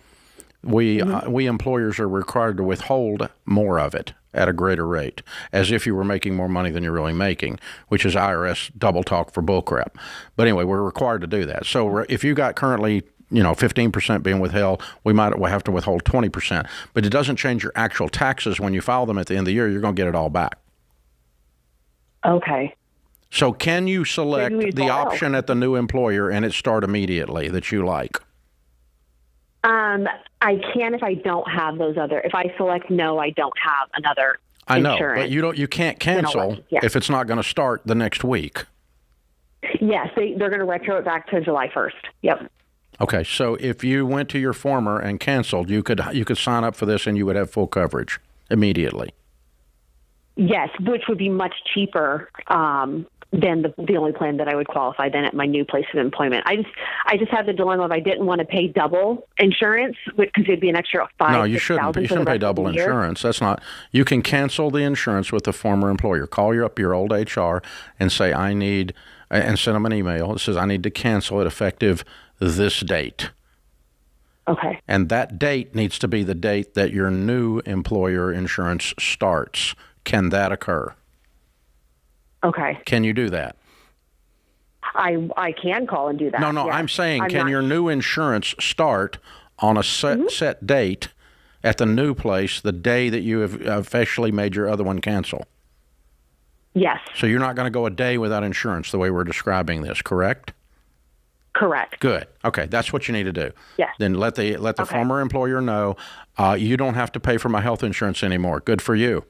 we employers are required to withhold more of it at a greater rate, as if you were making more money than you're really making, which is IRS double talk for bullcrap. But anyway, we're required to do that. So if you got currently 15% being withheld, we'll have to withhold 20%. But it doesn't change your actual taxes. When you file them at the end of the year, you're going to get it all back. Okay. So can you select the option at the new employer and it start immediately that you like? I can if I don't have those other. If I select no, I don't have another I know, insurance. but you can't cancel if it's not going to start the next week. Yes, they're going to retro it back to July 1st. Yep. Okay, so if you went to your former and canceled, you could sign up for this and you would have full coverage immediately. Yes, which would be much cheaper than the only plan that I would qualify then at my new place of employment. I just had the dilemma of I didn't want to pay double insurance because it'd be an extra $5,000. No, you shouldn't. You shouldn't pay double insurance. That's not. You can cancel the insurance with the former employer. Call up your old HR and say I need, and send them an email. It says I need to cancel it effective this date. Okay. And that date needs to be the date that your new employer insurance starts. Can that occur? Okay. Can you do that? I can call and do that. No, yes. I'm saying can your new insurance start on a set date at the new place the day that you have officially made your other one cancel? Yes. So you're not going to go a day without insurance the way we're describing this, correct? Correct. Good. Okay, that's what you need to do. Yes. Then let the former employer know you don't have to pay for my health insurance anymore. Good for you.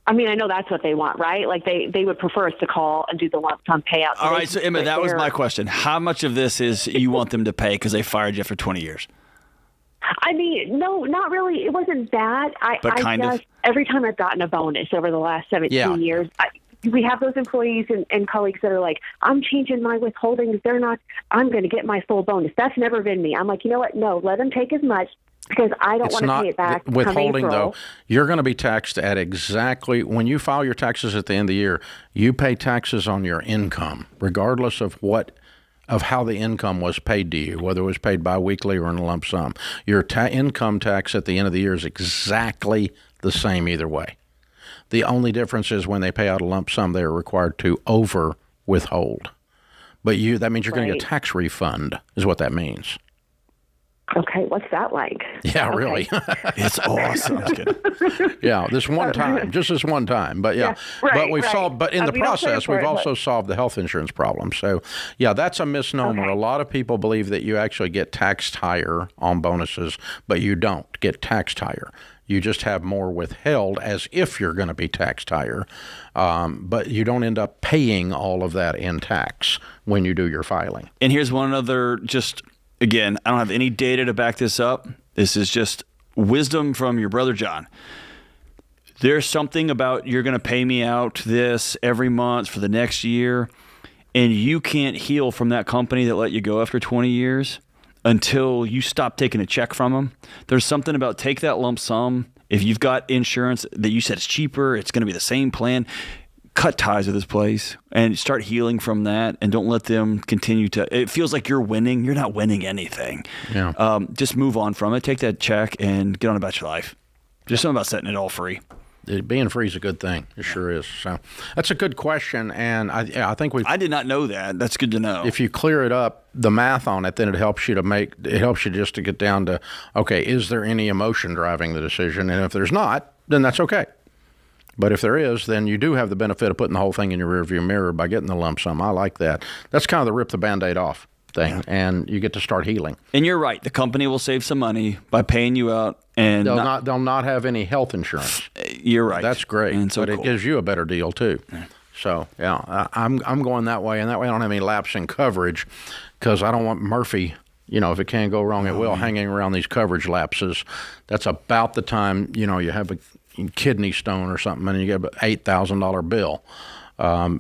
I mean, I know that's what they want, right? Like they would prefer us to call and do the lump sum payout. All right, so Emma, that was my question. How much of this is you want them to pay because they fired you for 20 years? I mean, no, not really. It wasn't that. But kind of. Every time I've gotten a bonus over the last 17 years, we have those employees and colleagues that are like, I'm changing my withholdings. I'm going to get my full bonus. That's never been me. I'm like, you know what? No, let them take as much. Because I don't want to pay it back. Withholding, though, you're going to be taxed at exactly when you file your taxes at the end of the year. You pay taxes on your income, regardless of how the income was paid to you, whether it was paid biweekly or in a lump sum. Your income tax at the end of the year is exactly the same either way. The only difference is when they pay out a lump sum, they are required to over withhold. But that means you're going to get a tax refund, is what that means. Okay, what's that like? Yeah, really. It's awesome. I'm just kidding. Yeah, just this one time. But but we've solved. But in the process, we've also solved the health insurance problem. So, yeah, that's a misnomer. Okay. A lot of people believe that you actually get taxed higher on bonuses, but you don't get taxed higher. You just have more withheld as if you're going to be taxed higher, but you don't end up paying all of that in tax when you do your filing. And here's one other Again, I don't have any data to back this up. This is just wisdom from your brother John. There's something about you're going to pay me out this every month for the next year, and you can't heal from that company that let you go after 20 years until you stop taking a check from them. There's something about take that lump sum. If you've got insurance that you said is cheaper, it's going to be the same plan. Cut ties with this place and start healing from that, and don't let them continue to. It feels like you're winning. You're not winning anything. Yeah. Just move on from it. Take that check and get on about your life. Just something about setting it all free. Being free is a good thing. It sure is. So that's a good question, and I think I did not know that. That's good to know. If you clear it up, the math on it, then it helps you just to get down to, okay, is there any emotion driving the decision? And if there's not, then that's okay. But if there is, then you do have the benefit of putting the whole thing in your rearview mirror by getting the lump sum. I like that. That's kind of the rip the Band-Aid off thing, and you get to start healing. And you're right. The company will save some money by paying you out, and they'll not have any health insurance. You're right. That's great, but it gives you a better deal too. Yeah. So yeah, I'm going that way, and that way I don't have any lapse in coverage because I don't want Murphy. If it can go wrong, it will. Hanging around these coverage lapses. That's about the time you have a kidney stone or something, and you get an $8,000 bill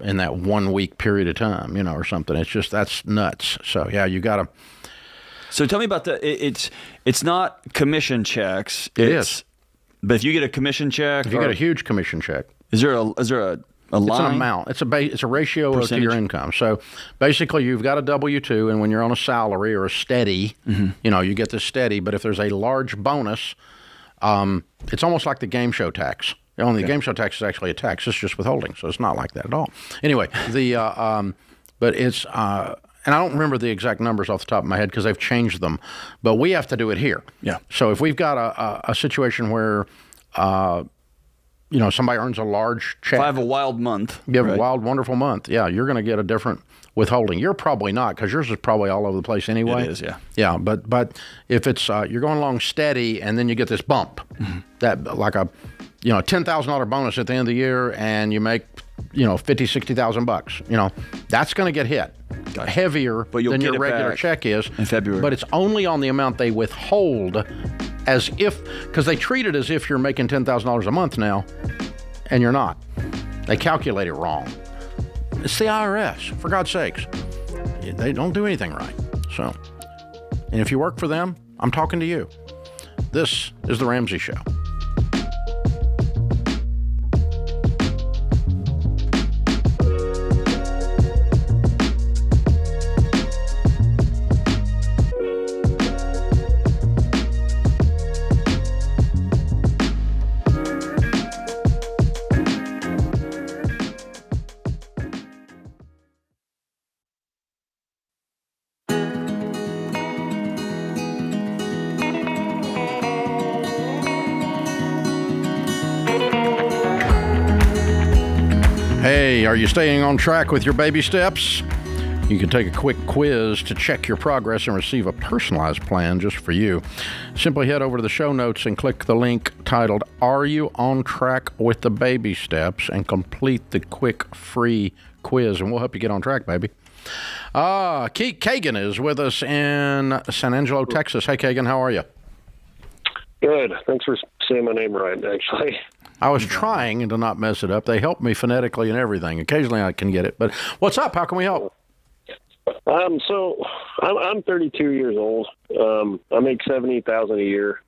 in that 1 week period of time, or something. It's just that's nuts. So yeah, you got to. So tell me about it's not commission checks. It is. But if you get a commission check, if you get a huge commission check, is there a line? It's an amount. It's a ratio to your income. So basically, you've got a W-2, and when you're on a salary or a steady, you get the steady. But if there's a large bonus, It's almost like the game show tax. Only the game show tax is actually a tax. It's just withholding, so it's not like that at all. Anyway, but it's and I don't remember the exact numbers off the top of my head because they've changed them. But we have to do it here. Yeah. So if we've got a situation where somebody earns a large check. If I have a wild month. You have a wild, wonderful month. Yeah, you're going to get a different withholding. You're probably not because yours is probably all over the place anyway. It is, yeah. Yeah, but if it's you're going along steady and then you get this bump, that like a $10,000 bonus at the end of the year, and you make $50,000-$60,000. That's going to get hit heavier than your regular check is in February. But it's only on the amount they withhold, as if because they treat it as if you're making $10,000 a month now, and you're not. They calculate it wrong. It's the IRS, for God's sakes. They don't do anything right. So, and if you work for them, I'm talking to you. This is The Ramsey Show. Hey, are you staying on track with your baby steps? You can take a quick quiz to check your progress and receive a personalized plan just for you. Simply head over to the show notes and click the link titled, Are You on Track with the Baby Steps? And complete the quick free quiz, and we'll help you get on track, baby. Keith Kagan is with us in San Angelo, Texas. Hey, Kagan, how are you? Good. Thanks for saying my name right, actually. I was trying to not mess it up. They help me phonetically and everything. Occasionally I can get it. But what's up? How can we help? So I'm 32 years old. I make $70,000 a year,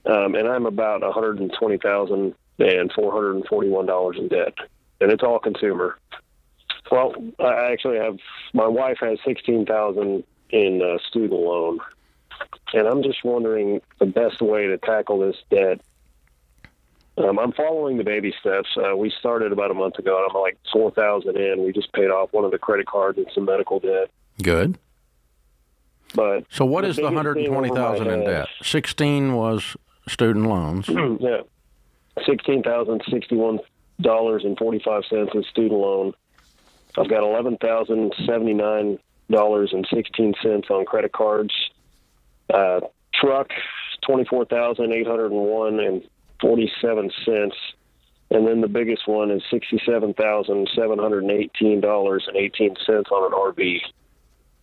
and I'm about $120,441 in debt, and it's all consumer. Well, I actually have my wife has $16,000 in student loan, and I'm just wondering the best way to tackle this debt. I'm following the baby steps. We started about a month ago. I'm like $4,000 in. We just paid off one of the credit cards and some medical debt. Good. But so what is the $120,000 in debt? 16 was student loans. Yeah, $16,061.45 is student loan. I've got $11,079.16 on credit cards. Truck, $24,801.47, and then the biggest one is $67,718.18 on an RV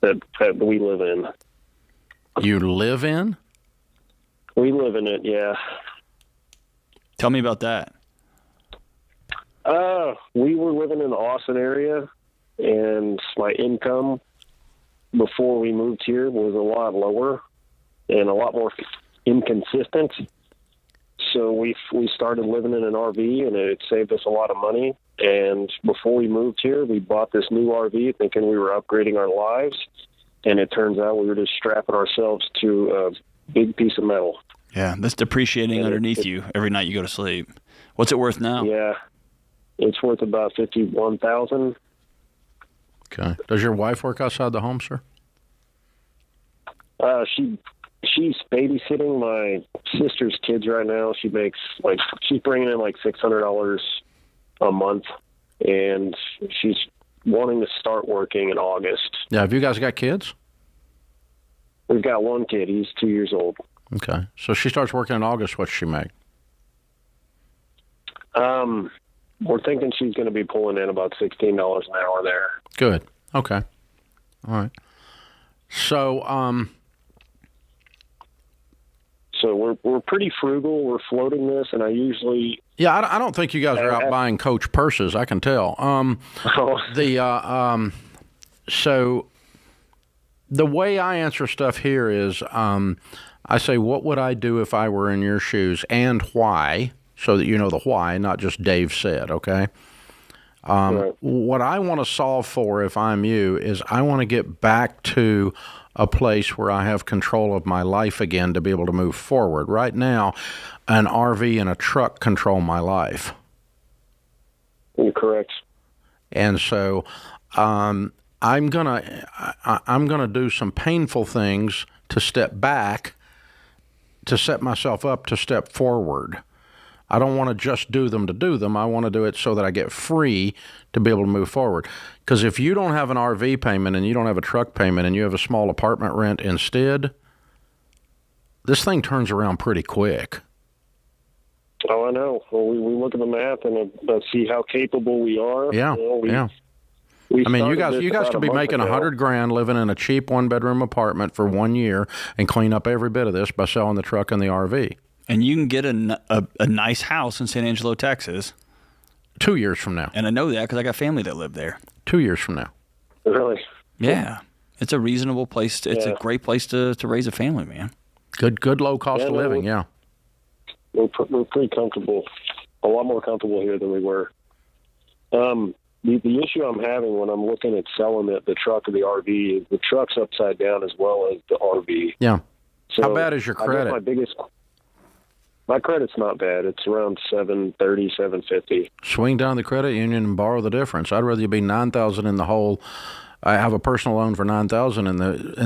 that we live in. You live in? We live in it, yeah. Tell me about that. We were living in the Austin area, and my income before we moved here was a lot lower and a lot more inconsistent. So we started living in an RV, and it saved us a lot of money. And before we moved here, we bought this new RV thinking we were upgrading our lives. And it turns out we were just strapping ourselves to a big piece of metal. Yeah, that's depreciating underneath you every night you go to sleep. What's it worth now? Yeah, it's worth about $51,000. Okay. Does your wife work outside the home, sir? She's babysitting my sister's kids right now. She's bringing in like $600 a month, and she's wanting to start working in August. Yeah. Have you guys got kids? We've got one kid. He's 2 years old. Okay. So she starts working in August. What's she make? We're thinking she's going to be pulling in about $16 an hour there. Good. Okay. All right. So, So we're pretty frugal. We're floating this, and I usually... Yeah, I don't think you guys are out buying Coach purses. I can tell. So the way I answer stuff here is I say, what would I do if I were in your shoes, and why, so that you know the why, not just Dave said, okay? Right. What I want to solve for, if I'm you, is I want to get back to a place where I have control of my life again to be able to move forward. Right now, an RV and a truck control my life. You're correct. And so I'm gonna do some painful things to step back, to set myself up to step forward. I don't want to just do them to do them. I want to do it so that I get free to be able to move forward. Because if you don't have an RV payment and you don't have a truck payment and you have a small apartment rent instead, this thing turns around pretty quick. Oh, I know. Well, we look at the math and see how capable we are. Yeah, yeah. I mean, you guys could be making $100,000 living in a cheap one-bedroom apartment for 1 year and clean up every bit of this by selling the truck and the RV. And you can get a nice house in San Angelo, Texas. 2 years from now. And I know that because I got family that live there. 2 years from now. Really? Yeah. It's a reasonable place. It's a great place to raise a family, man. Good low cost of living, yeah. We're pretty comfortable, a lot more comfortable here than we were. The issue I'm having when I'm looking at selling the truck or the RV is the truck's upside down as well as the RV. Yeah. So how bad is your credit? My credit's not bad. It's around 730, 750. Swing down the credit union and borrow the difference. I'd rather you be $9,000 in the hole. I have a personal loan for $9,000 and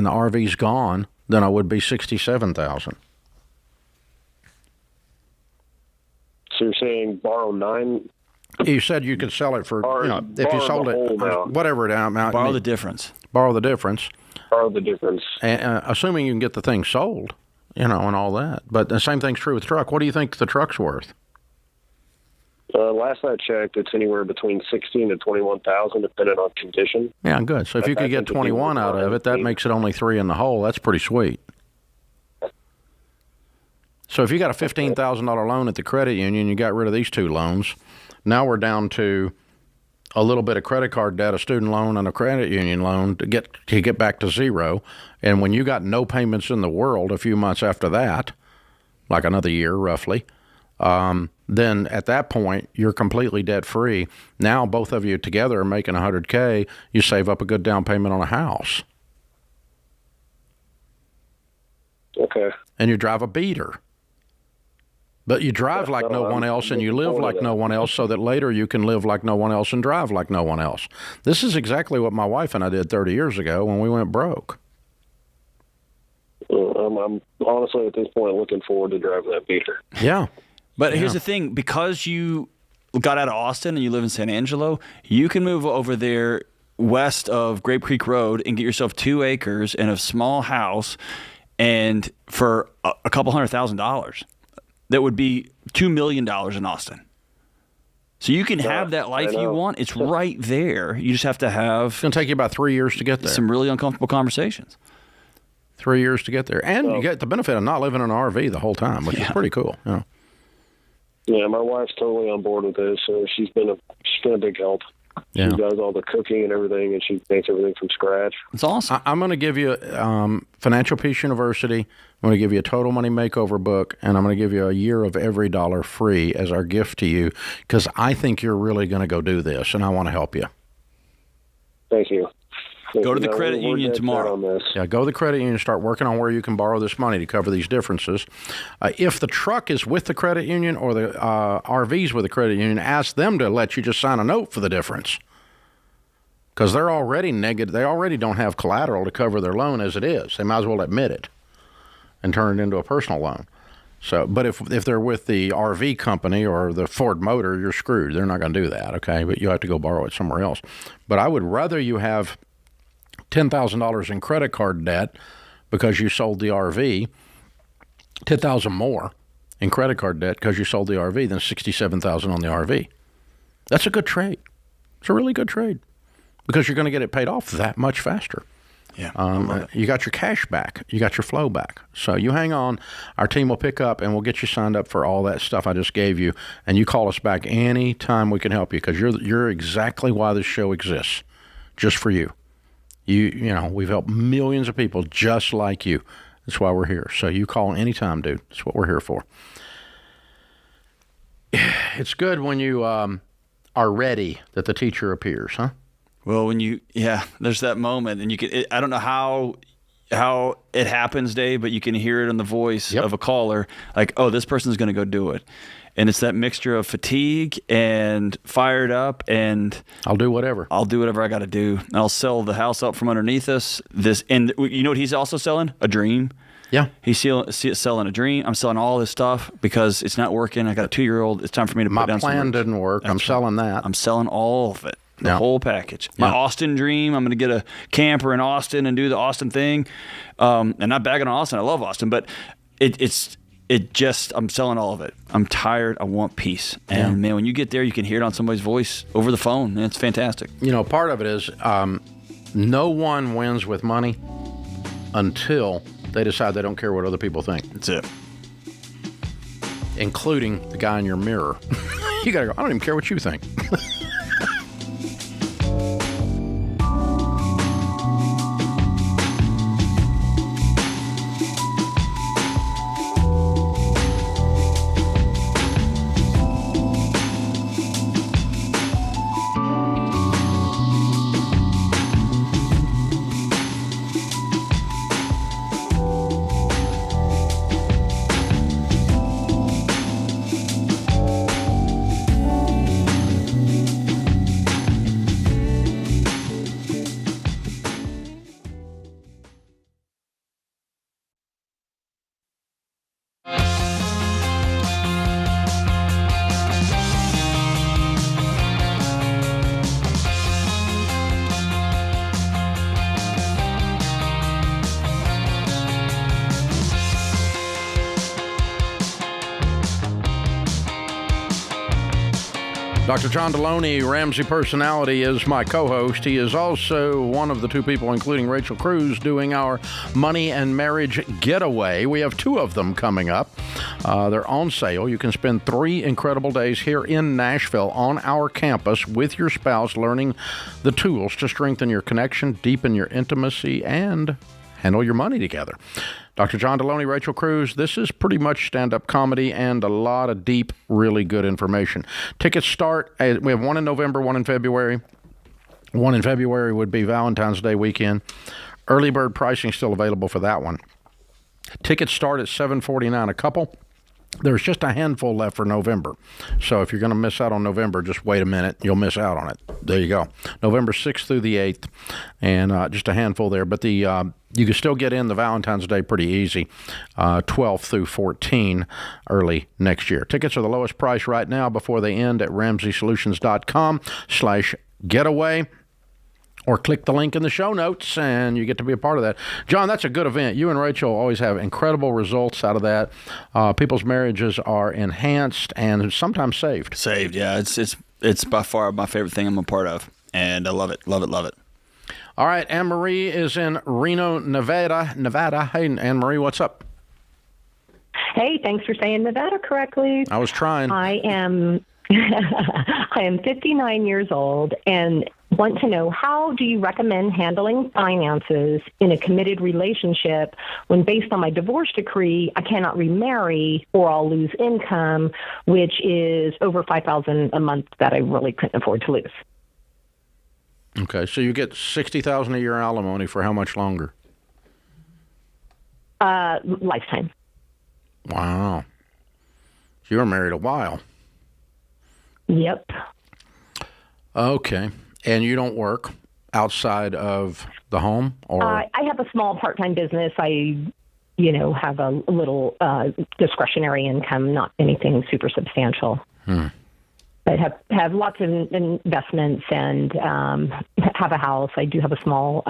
the RV's gone than I would be $67,000. So you're saying borrow $9,000? You said you could sell it for, if you sold it, whatever amount. Borrow the difference. Borrow the difference. Borrow the difference. And, assuming you can get the thing sold, and all that. But the same thing's true with truck. What do you think the truck's worth? Last I checked, it's anywhere between $16,000 to $21,000, depending on condition. Yeah, good. So if you could get 21 out of it, that makes it only 3 in the hole. That's pretty sweet. So if you got a $15,000 loan at the credit union, you got rid of these two loans. Now we're down to a little bit of credit card debt, a student loan, and a credit union loan to get back to zero. And when you got no payments in the world a few months after that, like another year roughly, then at that point you're completely debt free. Now both of you together are making $100K. You save up a good down payment on a house. Okay. And you drive a beater. But you drive like no one else and you live like no one else so that later you can live like no one else and drive like no one else. This is exactly what my wife and I did 30 years ago when we went broke. I'm honestly at this point looking forward to driving that beater. Yeah. But here's the thing. Because you got out of Austin and you live in San Angelo, you can move over there west of Grape Creek Road and get yourself 2 acres and a small house and for a couple $100,000. That would be $2 million in Austin. So you can have that life you want. It's right there. You just have to have... It's going to take you about 3 years to get there. Some really uncomfortable conversations. 3 years to get there. And you get the benefit of not living in an RV the whole time, which is pretty cool. Yeah. Yeah, my wife's totally on board with this. So she's been a big help. Yeah. She does all the cooking and everything, and she makes everything from scratch. It's awesome. I'm going to give you Financial Peace University. I'm going to give you a Total Money Makeover book, and I'm going to give you a year of every dollar free as our gift to you because I think you're really going to go do this, and I want to help you. Thank you. Go to the credit union tomorrow. Yeah, go to the credit union and start working on where you can borrow this money to cover these differences. If the truck is with the credit union or the RV's with the credit union, ask them to let you just sign a note for the difference. Because they're already negative. They already don't have collateral to cover their loan as it is. They might as well admit it and turn it into a personal loan. So, but if they're with the RV company or the Ford Motor, you're screwed. They're not going to do that, okay? But you have to go borrow it somewhere else. But I would rather you have $10,000 in credit card debt because you sold the RV, $10,000 more in credit card debt because you sold the RV than $67,000 on the RV. That's a good trade. It's a really good trade because you're going to get it paid off that much faster. Yeah. You got your cash back. You got your flow back. So you hang on. Our team will pick up and we'll get you signed up for all that stuff I just gave you. And you call us back any time we can help you because you're exactly why this show exists, just for you. You know, we've helped millions of people just like you. That's why we're here. So you call anytime, dude. That's what we're here for. It's good when you are ready that the teacher appears, huh? Well, there's that moment, and I don't know how it happens, Dave, but you can hear it in the voice of a caller, like, oh, this person's going to go do it. And it's that mixture of fatigue and fired up, and I'll do whatever I got to do. And I'll sell the house out from underneath us. And you know what he's also selling? A dream. Yeah. He's selling a dream. I'm selling all this stuff because it's not working. I got a 2-year-old. It's time for me to put down some roots. My plan didn't work. I'm selling that. I'm selling all of it. The whole package. My Austin dream, I'm going to get a camper in Austin and do the Austin thing. And not bagging on Austin. I love Austin, but I'm selling all of it. I'm tired. I want peace. And man, when you get there, you can hear it on somebody's voice over the phone. And it's fantastic. You know, part of it is no one wins with money until they decide they don't care what other people think. That's it. Including the guy in your mirror. You got to go, I don't even care what you think. Dr. John Deloney, Ramsey Personality, is my co-host. He is also one of the two people, including Rachel Cruz, doing our Money and Marriage Getaway. We have 2 of them coming up. They're on sale. You can spend 3 incredible days here in Nashville on our campus with your spouse, learning the tools to strengthen your connection, deepen your intimacy, and handle your money together. Dr. John Deloney, Rachel Cruz, this is pretty much stand-up comedy and a lot of deep, really good information. Tickets start, we have one in November, one in February. One in February would be Valentine's Day weekend. Early bird pricing still available for that one. Tickets start at $749 a couple. There's just a handful left for November. So if you're going to miss out on November, just wait a minute. You'll miss out on it. There you go. November 6th through the 8th, and just a handful there. But you can still get in the Valentine's Day pretty easy, 12th through 14 early next year. Tickets are the lowest price right now before they end at RamseySolutions.com/getaway. Or click the link in the show notes, and you get to be a part of that. John, that's a good event. You and Rachel always have incredible results out of that. People's marriages are enhanced and sometimes saved. Saved, yeah. It's by far my favorite thing I'm a part of, and I love it, love it, love it. All right, Anne-Marie is in Reno, Nevada. Hey, Anne-Marie, what's up? Hey, thanks for saying Nevada correctly. I was trying. I am 59 years old and want to know, how do you recommend handling finances in a committed relationship when, based on my divorce decree, I cannot remarry or I'll lose income, which is over $5,000 a month that I really couldn't afford to lose? Okay, so you get $60,000 a year alimony for how much longer? Lifetime. Wow. So you were married a while. Yep. Okay. And you don't work outside of the home? Or I have a small part-time business. I, have a little discretionary income, not anything super substantial. I have lots of investments and have a house. I do have a small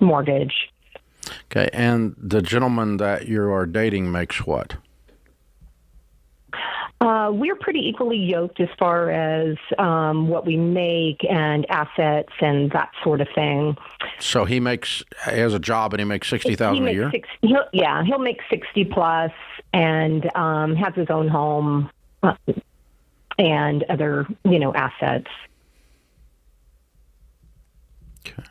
mortgage. Okay. And the gentleman that you are dating makes what? We're pretty equally yoked as far as what we make and assets and that sort of thing. So he has a job and he makes $60,000 a year? He'll make 60 plus and has his own home and other, assets. Okay.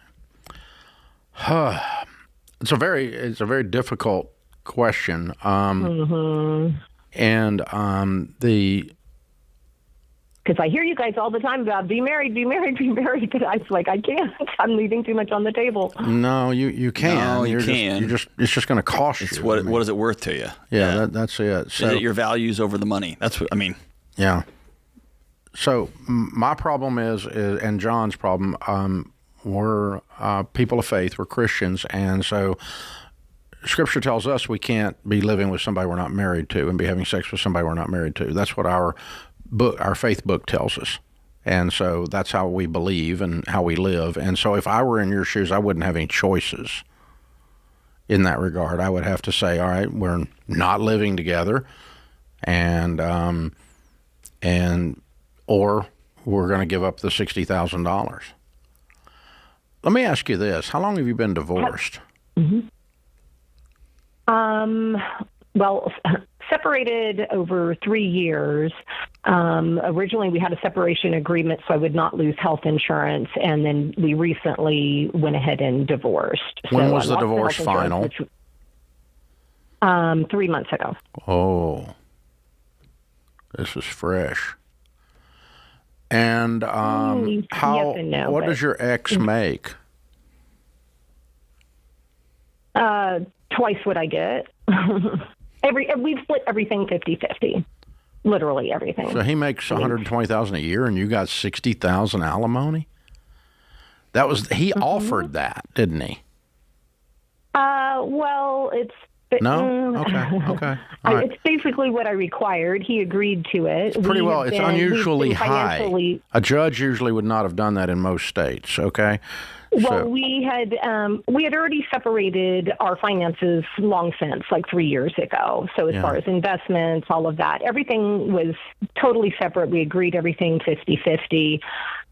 It's a very difficult question. And because I hear you guys all the time about be married, be married, be married. But I was like, I can't. I'm leaving too much on the table. No, you can. No, you can. It's just going to cost you. What is it worth to you? Yeah. That's it. So, is it your values over the money? That's what I mean. Yeah. So my problem is and John's problem, we're people of faith, we're Christians, and so Scripture tells us we can't be living with somebody we're not married to and be having sex with somebody we're not married to. That's what our faith book tells us. And so that's how we believe and how we live. And so if I were in your shoes, I wouldn't have any choices in that regard. I would have to say, all right, we're not living together, and or we're going to give up the $60,000. Let me ask you this. How long have you been divorced? Well, separated over 3 years. Originally, we had a separation agreement so I would not lose health insurance, and then we recently went ahead and divorced. When So was I the lost divorce final? 3 months ago. Oh, this is fresh. And yes and no, what but- does your ex make? Twice what I get. We've split everything 50-50. Literally everything. So he makes $120,000 a year, and you got $60,000 alimony. That was he offered that, didn't he? Well, it's No. Okay. All right. It's basically what I required. He agreed to it. Pretty well. We've It's been unusually high. financially- A judge usually would not have done that in most states. Okay. Well, we had already separated our finances long since, like 3 years ago. So as far as investments, all of that, everything was totally separate. We agreed everything 50-50.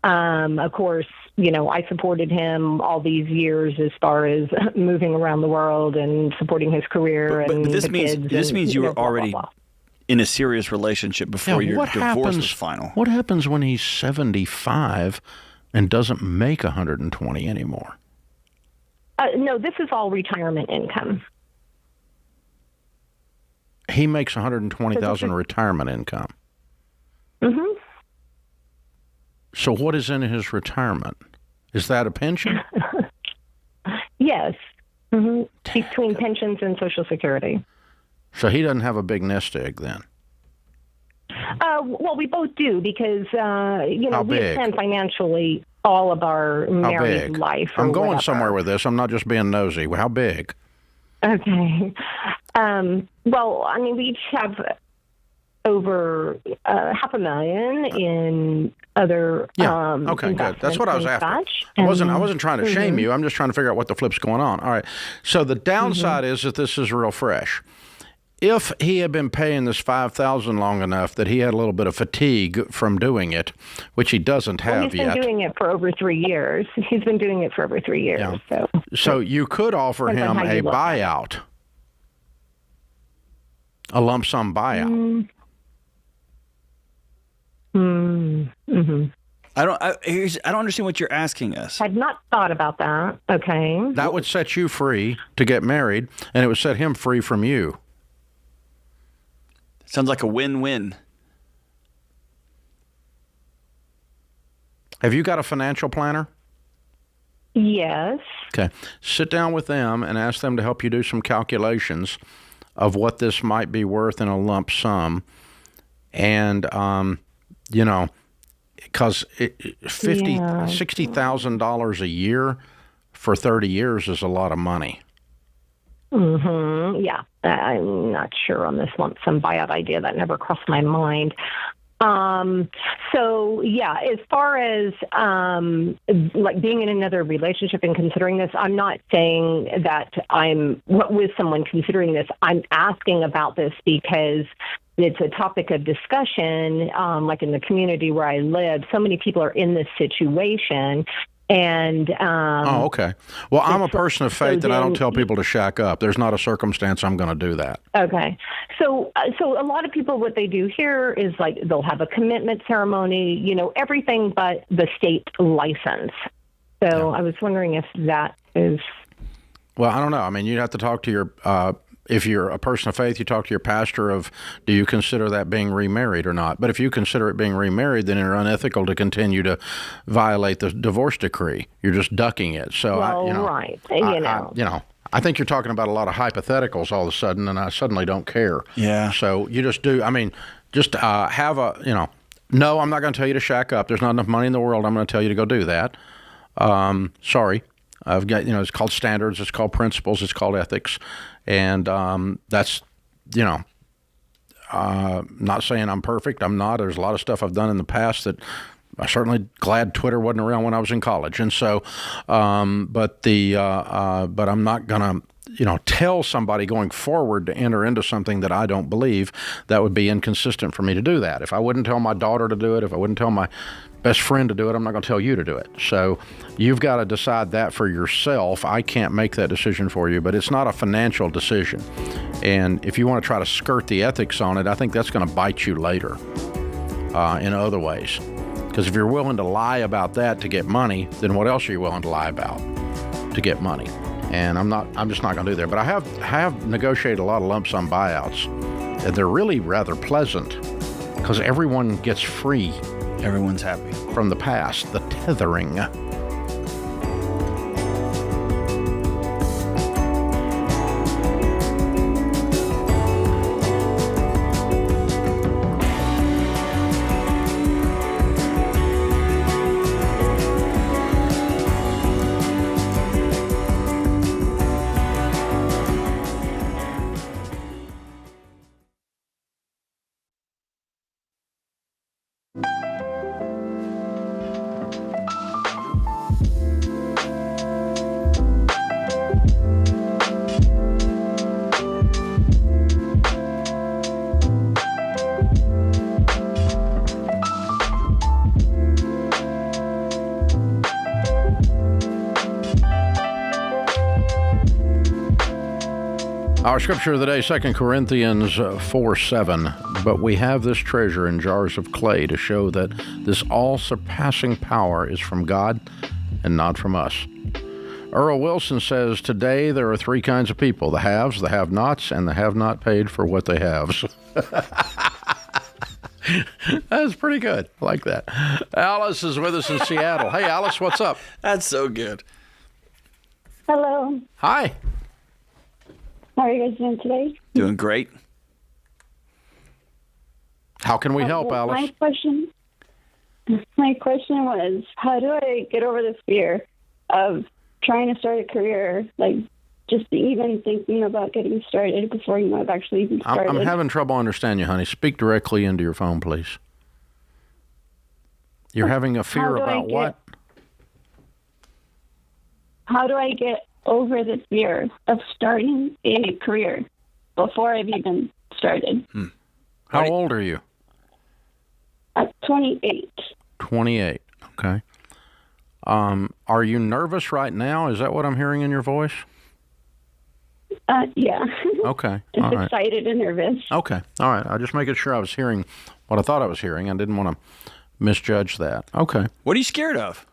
Of course, I supported him all these years as far as moving around the world and supporting his career. But and this the means kids this and, means you were blah, blah, already blah. in a serious relationship before your divorce was final. What happens when he's 75 and doesn't make 120 anymore? No, this is all retirement income. He makes 120,000 retirement income. Mm-hmm. So what is in his retirement? Is that a pension? Yes. Mm-hmm. Between pensions and Social Security. So he doesn't have a big nest egg then. Well, we both do because, How we big? spend financially all of our How married big? life. Or I'm going whatever. somewhere with this. I'm not just being nosy. How big? Okay. Well, I mean, we each have over $500,000 in other Okay, good. That's what I was after. I wasn't trying to shame you. I'm just trying to figure out what the flip's going on. All right. So the downside is that this is real fresh. If he had been paying this $5,000 long enough that he had a little bit of fatigue from doing it, which he doesn't have he's yet. been doing it for over 3 years. He's been doing it for over 3 years. Yeah. So you could offer Depends on him how a you look at it. buyout, a lump sum buyout. Mm-hmm. I don't understand what you're asking us. I'd not thought about that. Okay. That would set you free to get married, and it would set him free from you. Sounds like a win-win. Have you got a financial planner? Yes. Okay. Sit down with them and ask them to help you do some calculations of what this might be worth in a lump sum. And, because $60,000 a year for 30 years is a lot of money. Mm-hmm. Yeah. I'm not sure on this lump sum buyout idea. That never crossed my mind. So yeah, as far as like being in another relationship and considering this, I'm not saying that I'm with someone considering this. I'm asking about this because it's a topic of discussion, like in the community where I live. So many people are in this situation. And oh, okay. Well, I'm a person of faith, and I don't tell people to shack up. There's not a circumstance I'm going to do that. Okay. So a lot of people, what they do here is like they'll have a commitment ceremony, everything but the state license. So I was wondering if that is. Well, I don't know. I mean, you'd have to talk to your if you're a person of faith, you talk to your pastor of, do you consider that being remarried or not? But if you consider it being remarried, then it's unethical to continue to violate the divorce decree. You're just ducking it. So, right. I think you're talking about a lot of hypotheticals all of a sudden, and I suddenly don't care. Yeah. So you just do. I mean, just have a, no, I'm not going to tell you to shack up. There's not enough money in the world. I'm going to tell you to go do that. Sorry. I've got, it's called standards. It's called principles. It's called ethics. And that's, not saying I'm perfect. I'm not. There's a lot of stuff I've done in the past that I'm certainly glad Twitter wasn't around when I was in college. And so, but I'm not going to, tell somebody going forward to enter into something that I don't believe. That would be inconsistent for me to do that. If I wouldn't tell my daughter to do it, if I wouldn't tell my best friend to do it, I'm not going to tell you to do it. So you've got to decide that for yourself. I can't make that decision for you, but it's not a financial decision. And if you want to try to skirt the ethics on it, I think that's going to bite you later in other ways. Because if you're willing to lie about that to get money, then what else are you willing to lie about to get money? And I'm just not going to do that. But I have negotiated a lot of lump sum buyouts, and they're really rather pleasant because everyone gets free. Everyone's happy. From the past, the tethering. Our scripture of the day, 2 Corinthians 4:7. But we have this treasure in jars of clay to show that this all-surpassing power is from God and not from us. Earl Wilson says, today there are three kinds of people, the haves, the have-nots, and the have-not paid for what they have. That's pretty good. I like that. Alice is with us in Seattle. Hey, Alice, what's up? That's so good. Hello. Hi. How are you guys doing today? Doing great. How can we help, Alice? My question was, how do I get over this fear of trying to start a career, like just even thinking about getting started before I've actually even started? I'm having trouble understanding you, honey. Speak directly into your phone, please. You're having a fear about what? How do I get over the fear of starting a career before I've even started? How old are you? I'm 28. 28. Okay. Are you nervous right now? Is that what I'm hearing in your voice? Yeah. Okay. Just all right. excited and nervous. Okay. All right. I just making sure I was hearing what I thought I was hearing. I didn't want to misjudge that. Okay. What are you scared of?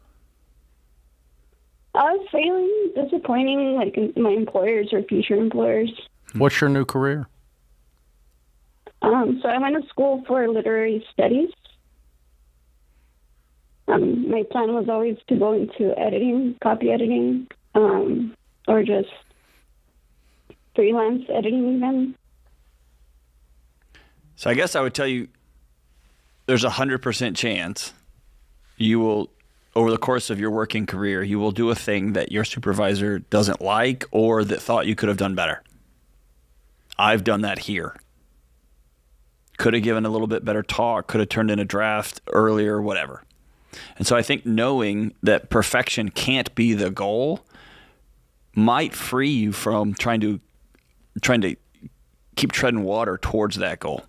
I was failing, disappointing, like my employers or future employers. What's your new career? So I went to school for literary studies. My plan was always to go into editing, copy editing, or just freelance editing even. So I guess I would tell you there's 100% chance you will, over the course of your working career, you will do a thing that your supervisor doesn't like or that thought you could have done better. I've done that here. Could have given a little bit better talk, could have turned in a draft earlier, whatever. And so I think knowing that perfection can't be the goal might free you from trying to keep treading water towards that goal.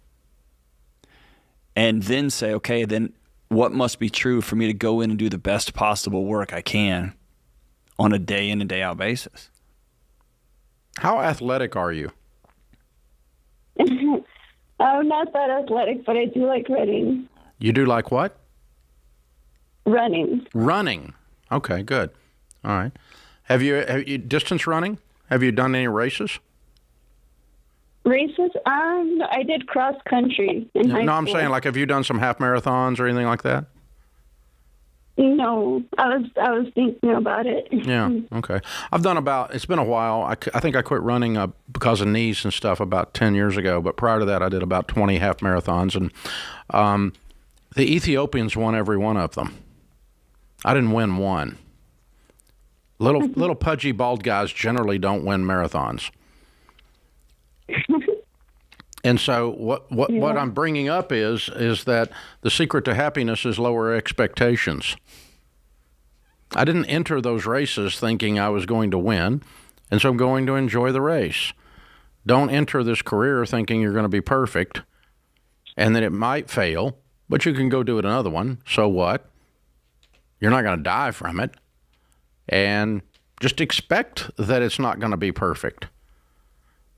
And then say, okay, then what must be true for me to go in and do the best possible work I can on a day in and day out basis? How athletic are you? I'm not that athletic, but I do like running. You do like what? Running. Running. Okay, good. All right. Have you distance running? Have you done any races? Races? I did cross country in high No, I'm school. saying, like, have you done some half marathons or anything like that? No, I was thinking about it. Yeah, okay. I've done it's been a while. I think I quit running because of knees and stuff about 10 years ago, but prior to that I did about 20 half marathons, and the Ethiopians won every one of them. I didn't win one. Little pudgy bald guys generally don't win marathons. And so what I'm bringing up is that the secret to happiness is lower expectations. I didn't enter those races thinking I was going to win, and so I'm going to enjoy the race. Don't enter this career thinking you're going to be perfect and that it might fail, but you can go do it another one. So what? You're not going to die from it. And just expect that it's not going to be perfect.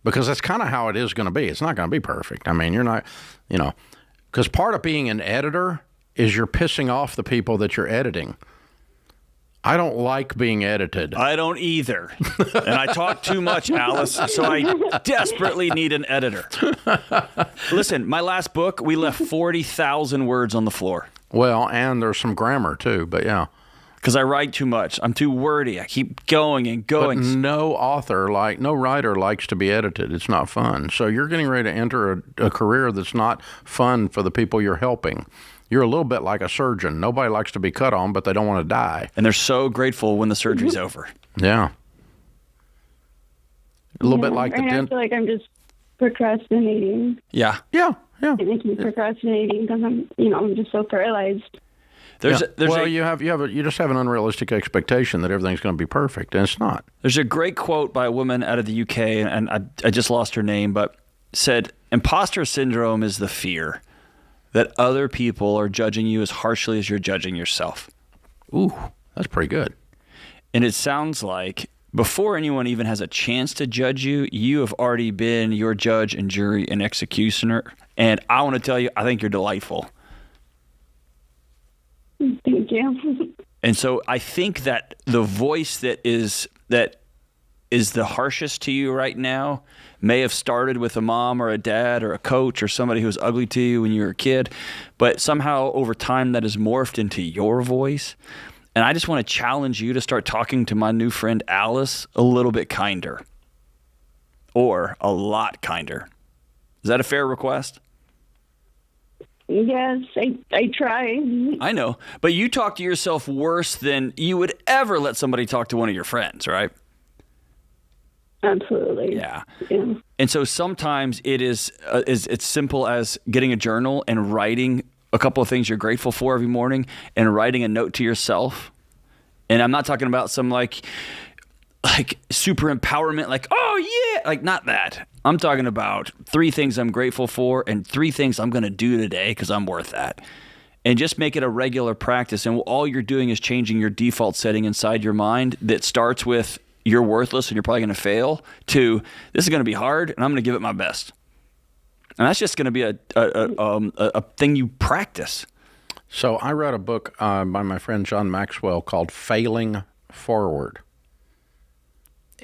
Because that's kind of how it is going to be. It's not going to be perfect. I mean, you're not, because part of being an editor is you're pissing off the people that you're editing. I don't like being edited. I don't either. And I talk too much, Alice, so I desperately need an editor. Listen, my last book, we left 40,000 words on the floor. Well, and there's some grammar too, but yeah. Because I write too much. I'm too wordy. I keep going and going. But no writer likes to be edited. It's not fun. So you're getting ready to enter a career that's not fun for the people you're helping. You're a little bit like a surgeon. Nobody likes to be cut on, but they don't want to die. And they're so grateful when the surgery's over. Yeah. A little bit like I feel like I'm just procrastinating. Yeah. Yeah. I keep procrastinating because I'm just so paralyzed. You just have an unrealistic expectation that everything's going to be perfect, and it's not. There's a great quote by a woman out of the UK, and I just lost her name, but said, imposter syndrome is the fear that other people are judging you as harshly as you're judging yourself. Ooh, that's pretty good. And it sounds like before anyone even has a chance to judge you, you have already been your judge and jury and executioner. And I want to tell you, I think you're delightful. Thank you. And so I think that the voice that is the harshest to you right now may have started with a mom or a dad or a coach or somebody who was ugly to you when you were a kid, but somehow over time that has morphed into your voice. And I just want to challenge you to start talking to my new friend Alice a little bit kinder, or a lot kinder. Is that a fair request? Yes, I try. I know, but you talk to yourself worse than you would ever let somebody talk to one of your friends, right? Absolutely. Yeah. And so sometimes it is it's simple as getting a journal and writing a couple of things you're grateful for every morning and writing a note to yourself. And I'm not talking about some like super empowerment, like, oh yeah, like not that. I'm talking about 3 things I'm grateful for and 3 things I'm going to do today because I'm worth that. And just make it a regular practice. And all you're doing is changing your default setting inside your mind that starts with you're worthless and you're probably going to fail to this is going to be hard and I'm going to give it my best. And that's just going to be a thing you practice. So I read a book by my friend John Maxwell called Failing Forward.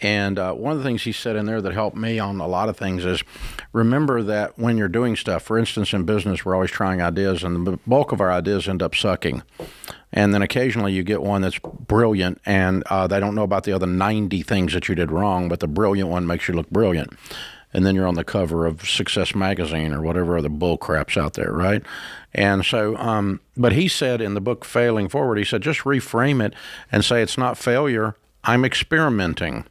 And one of the things he said in there that helped me on a lot of things is remember that when you're doing stuff, for instance, in business, we're always trying ideas, and the bulk of our ideas end up sucking. And then occasionally you get one that's brilliant, and they don't know about the other 90 things that you did wrong, but the brilliant one makes you look brilliant. And then you're on the cover of Success Magazine or whatever other bull crap's out there, right? And so, but he said in the book Failing Forward, he said, just reframe it and say it's not failure, I'm experimenting.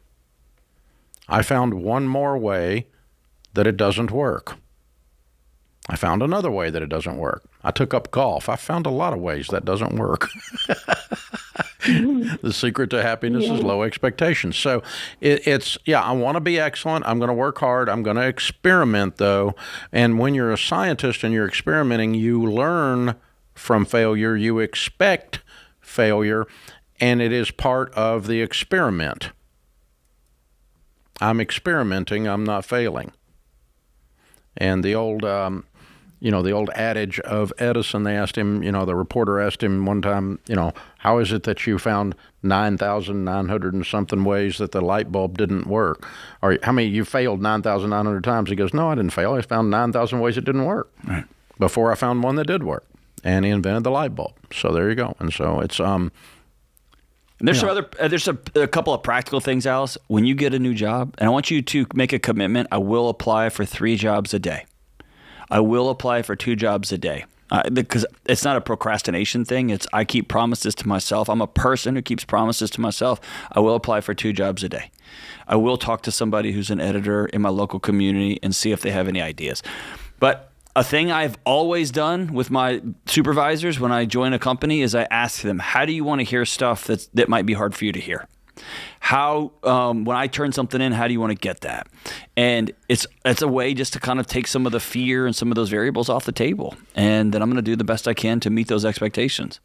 I found one more way that it doesn't work. I found another way that it doesn't work. I took up golf. I found a lot of ways that doesn't work. The secret to happiness is low expectations. So I want to be excellent. I'm going to work hard. I'm going to experiment, though. And when you're a scientist and you're experimenting, you learn from failure. You expect failure, and it is part of the experiment. I'm experimenting. I'm not failing. And the old the old adage of Edison. They asked him, the reporter asked him one time, how is it that you found 9,900 and something ways that the light bulb didn't work? Or how many you failed 9,900 times? He goes, no, I didn't fail. I found 9,000 ways it didn't work before I found one that did work. And he invented the light bulb. So there you go. And so it's And there's there's a couple of practical things, Alice. When you get a new job, and I want you to make a commitment, I will apply for 3 jobs a day. I will apply for 2 jobs a day. Because it's not a procrastination thing. It's I keep promises to myself. I'm a person who keeps promises to myself. I will apply for 2 jobs a day. I will talk to somebody who's an editor in my local community and see if they have any ideas. But a thing I've always done with my supervisors when I join a company is I ask them, how do you want to hear stuff that might be hard for you to hear? How, when I turn something in, how do you want to get that? And it's a way just to kind of take some of the fear and some of those variables off the table. And then I'm going to do the best I can to meet those expectations.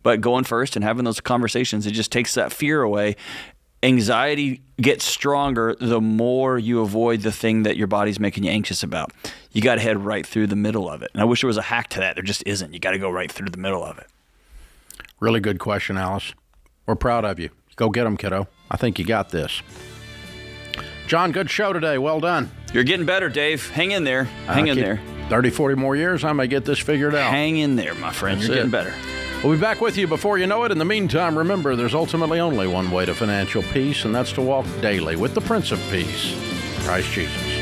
But going first and having those conversations, it just takes that fear away. Anxiety gets stronger the more you avoid the thing that your body's making you anxious about. You got to head right through the middle of it. And I wish there was a hack to that. There just isn't. You got to go right through the middle of it. Really good question, Alice. We're proud of you. Go get them, kiddo. I think you got this. John, good show today. Well done. You're getting better, Dave. Hang in there. Hang in there. 30, 40 more years, I may get this figured out. Hang in there, my friend. You're getting better. We'll be back with you before you know it. In the meantime, remember, there's ultimately only one way to financial peace, and that's to walk daily with the Prince of Peace, Christ Jesus.